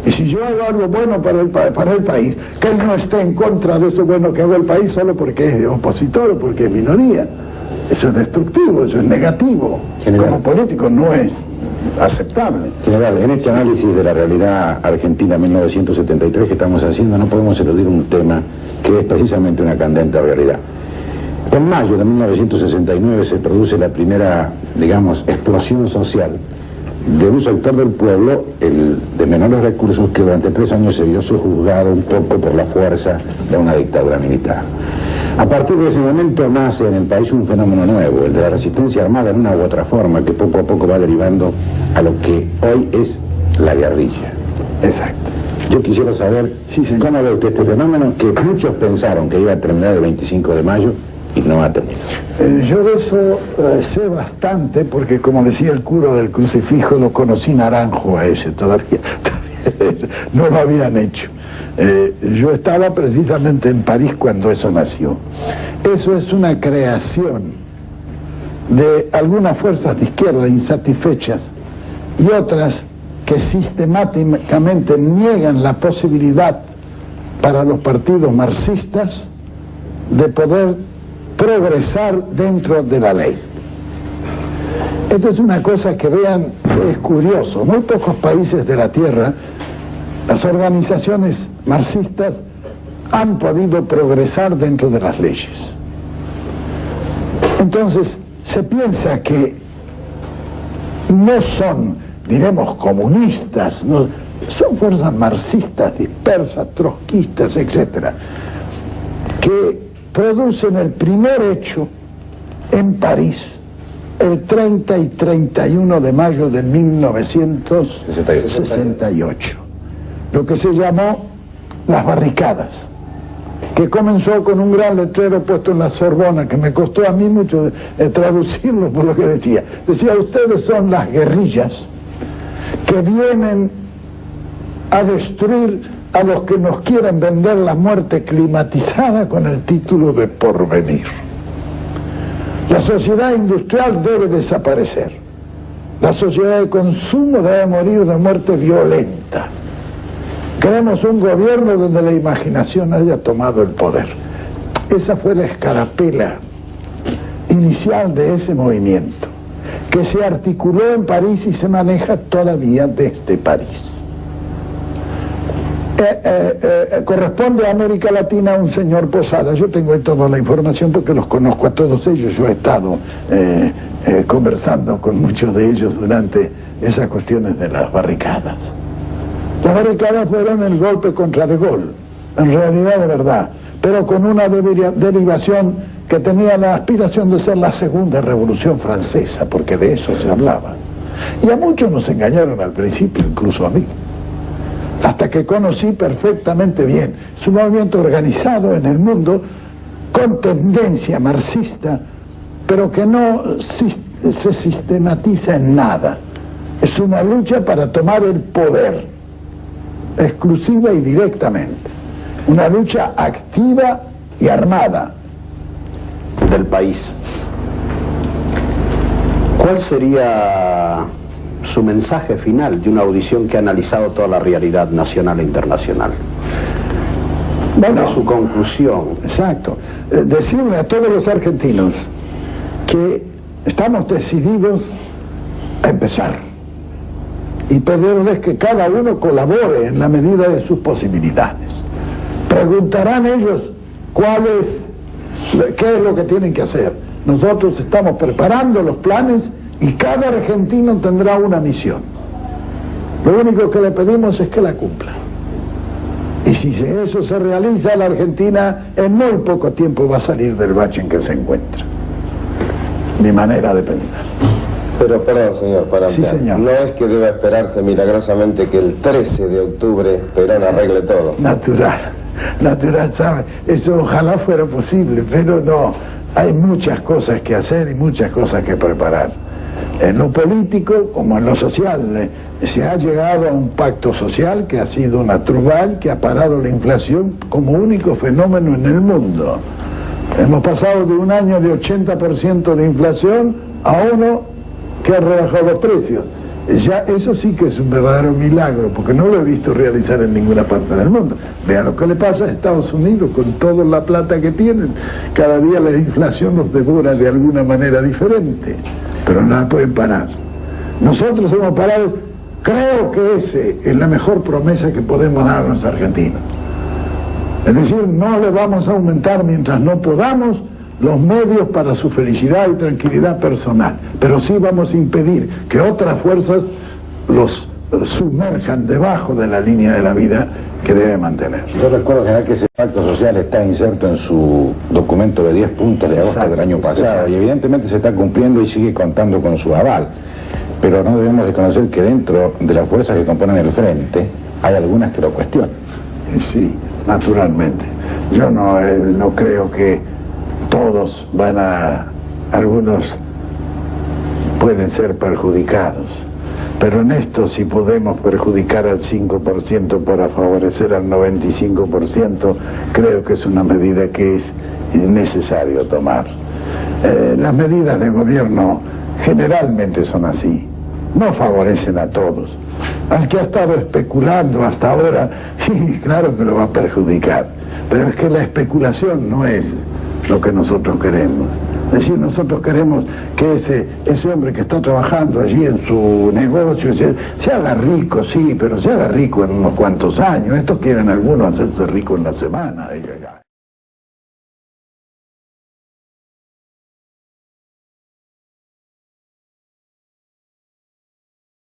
Y si yo hago algo bueno para el país, que él no esté en contra de eso bueno que hago el país solo porque es opositor o porque es minoría. Eso es destructivo, eso es negativo. Como político no es aceptable. General, en este análisis de la realidad argentina 1973 que estamos haciendo, no podemos eludir un tema que es precisamente una candente realidad. En mayo de 1969 se produce la primera, digamos, explosión social de un sector del pueblo, el de menores recursos, que durante 3 años se vio sojuzgado un poco por la fuerza de una dictadura militar. A partir de ese momento nace en el país un fenómeno nuevo, el de la resistencia armada en una u otra forma, que poco a poco va derivando a lo que hoy es la guerrilla. Exacto. Yo quisiera saber, ¿cómo ve usted este fenómeno que muchos pensaron que iba a terminar el 25 de mayo y no ha terminado? Yo de eso sé bastante porque, como decía el cura del crucifijo, lo conocí naranjo a ese, todavía no lo habían hecho. Yo estaba precisamente en París cuando eso nació. Eso es una creación de algunas fuerzas de izquierda insatisfechas y otras que sistemáticamente niegan la posibilidad para los partidos marxistas de poder progresar dentro de la ley. Esto es una cosa que vean, es curioso. Muy pocos países de la Tierra, las organizaciones marxistas han podido progresar dentro de las leyes. Entonces, se piensa que no son, diremos, comunistas, no, son fuerzas marxistas dispersas, trotskistas, etcétera, que producen el primer hecho en París el 30 y 31 de mayo de 1968, lo que se llamó las barricadas, que comenzó con un gran letrero puesto en la Sorbona, que me costó a mí mucho traducirlo por lo que decía. Decía, ustedes son las guerrillas que vienen a destruir a los que nos quieren vender la muerte climatizada con el título de porvenir. La sociedad industrial debe desaparecer. La sociedad de consumo debe morir de muerte violenta. Queremos un gobierno donde la imaginación haya tomado el poder. Esa fue la escarapela inicial de ese movimiento, que se articuló en París y se maneja todavía desde París. Corresponde a América Latina un señor Posada. Yo tengo toda la información porque los conozco a todos ellos. Yo he estado conversando con muchos de ellos durante esas cuestiones de las barricadas. Las barricadas fueron el golpe contra De Gaulle, en realidad de verdad, pero con una derivación que tenía la aspiración de ser la segunda revolución francesa, porque de eso se hablaba. Y a muchos nos engañaron al principio, incluso a mí, hasta que conocí perfectamente bien su movimiento organizado en el mundo con tendencia marxista, pero que no se sistematiza en nada. Es una lucha para tomar el poder, exclusiva y directamente. Una lucha activa y armada del país. ¿Cuál sería su mensaje final de una audición que ha analizado toda la realidad nacional e internacional? Bueno, su conclusión. Exacto. Decirle a todos los argentinos que estamos decididos a empezar y pedirles que cada uno colabore en la medida de sus posibilidades. Preguntarán ellos qué es lo que tienen que hacer. Nosotros estamos preparando los planes y cada argentino tendrá una misión. Lo único que le pedimos es que la cumpla. Y si eso se realiza, la Argentina en muy poco tiempo va a salir del bache en que se encuentra. Mi manera de pensar. Pero perdón, señor, para Sí, señor. no es que deba esperarse milagrosamente que el 13 de octubre Perón arregle todo. Natural, ¿sabe? Eso ojalá fuera posible, pero no. Hay muchas cosas que hacer y muchas cosas que preparar. En lo político como en lo social, se ha llegado a un pacto social que ha sido natural, que ha parado la inflación como único fenómeno en el mundo. Hemos pasado de un año de 80% de inflación a uno que ha rebajado los precios. Ya eso sí que es un verdadero milagro, porque no lo he visto realizar en ninguna parte del mundo. Vean lo que le pasa a Estados Unidos con toda la plata que tienen. Cada día la inflación los devora de alguna manera diferente, pero no la pueden parar. Nosotros hemos parado. Creo que esa es la mejor promesa que podemos dar a los argentinos. Es decir, no le vamos a aumentar mientras no podamos los medios para su felicidad y tranquilidad personal, pero sí vamos a impedir que otras fuerzas los sumerjan debajo de la línea de la vida que debe mantener. Yo recuerdo, general, que ese pacto social está inserto en su documento de 10 puntos de agosto del año pasado, y evidentemente se está cumpliendo y sigue contando con su aval. Pero no debemos desconocer que dentro de las fuerzas que componen el frente hay algunas que lo cuestionan. Sí, naturalmente. Yo no creo que todos algunos pueden ser perjudicados, pero en esto si podemos perjudicar al 5% para favorecer al 95%, creo que es una medida que es necesario tomar. Las medidas de gobierno generalmente son así, no favorecen a todos. Al que ha estado especulando hasta ahora, claro que lo va a perjudicar, pero es que la especulación no es lo que nosotros queremos. Es decir, nosotros queremos que ese hombre que está trabajando allí en su negocio se haga rico, sí, pero se haga rico en unos cuantos años. Estos quieren algunos hacerse rico en la semana.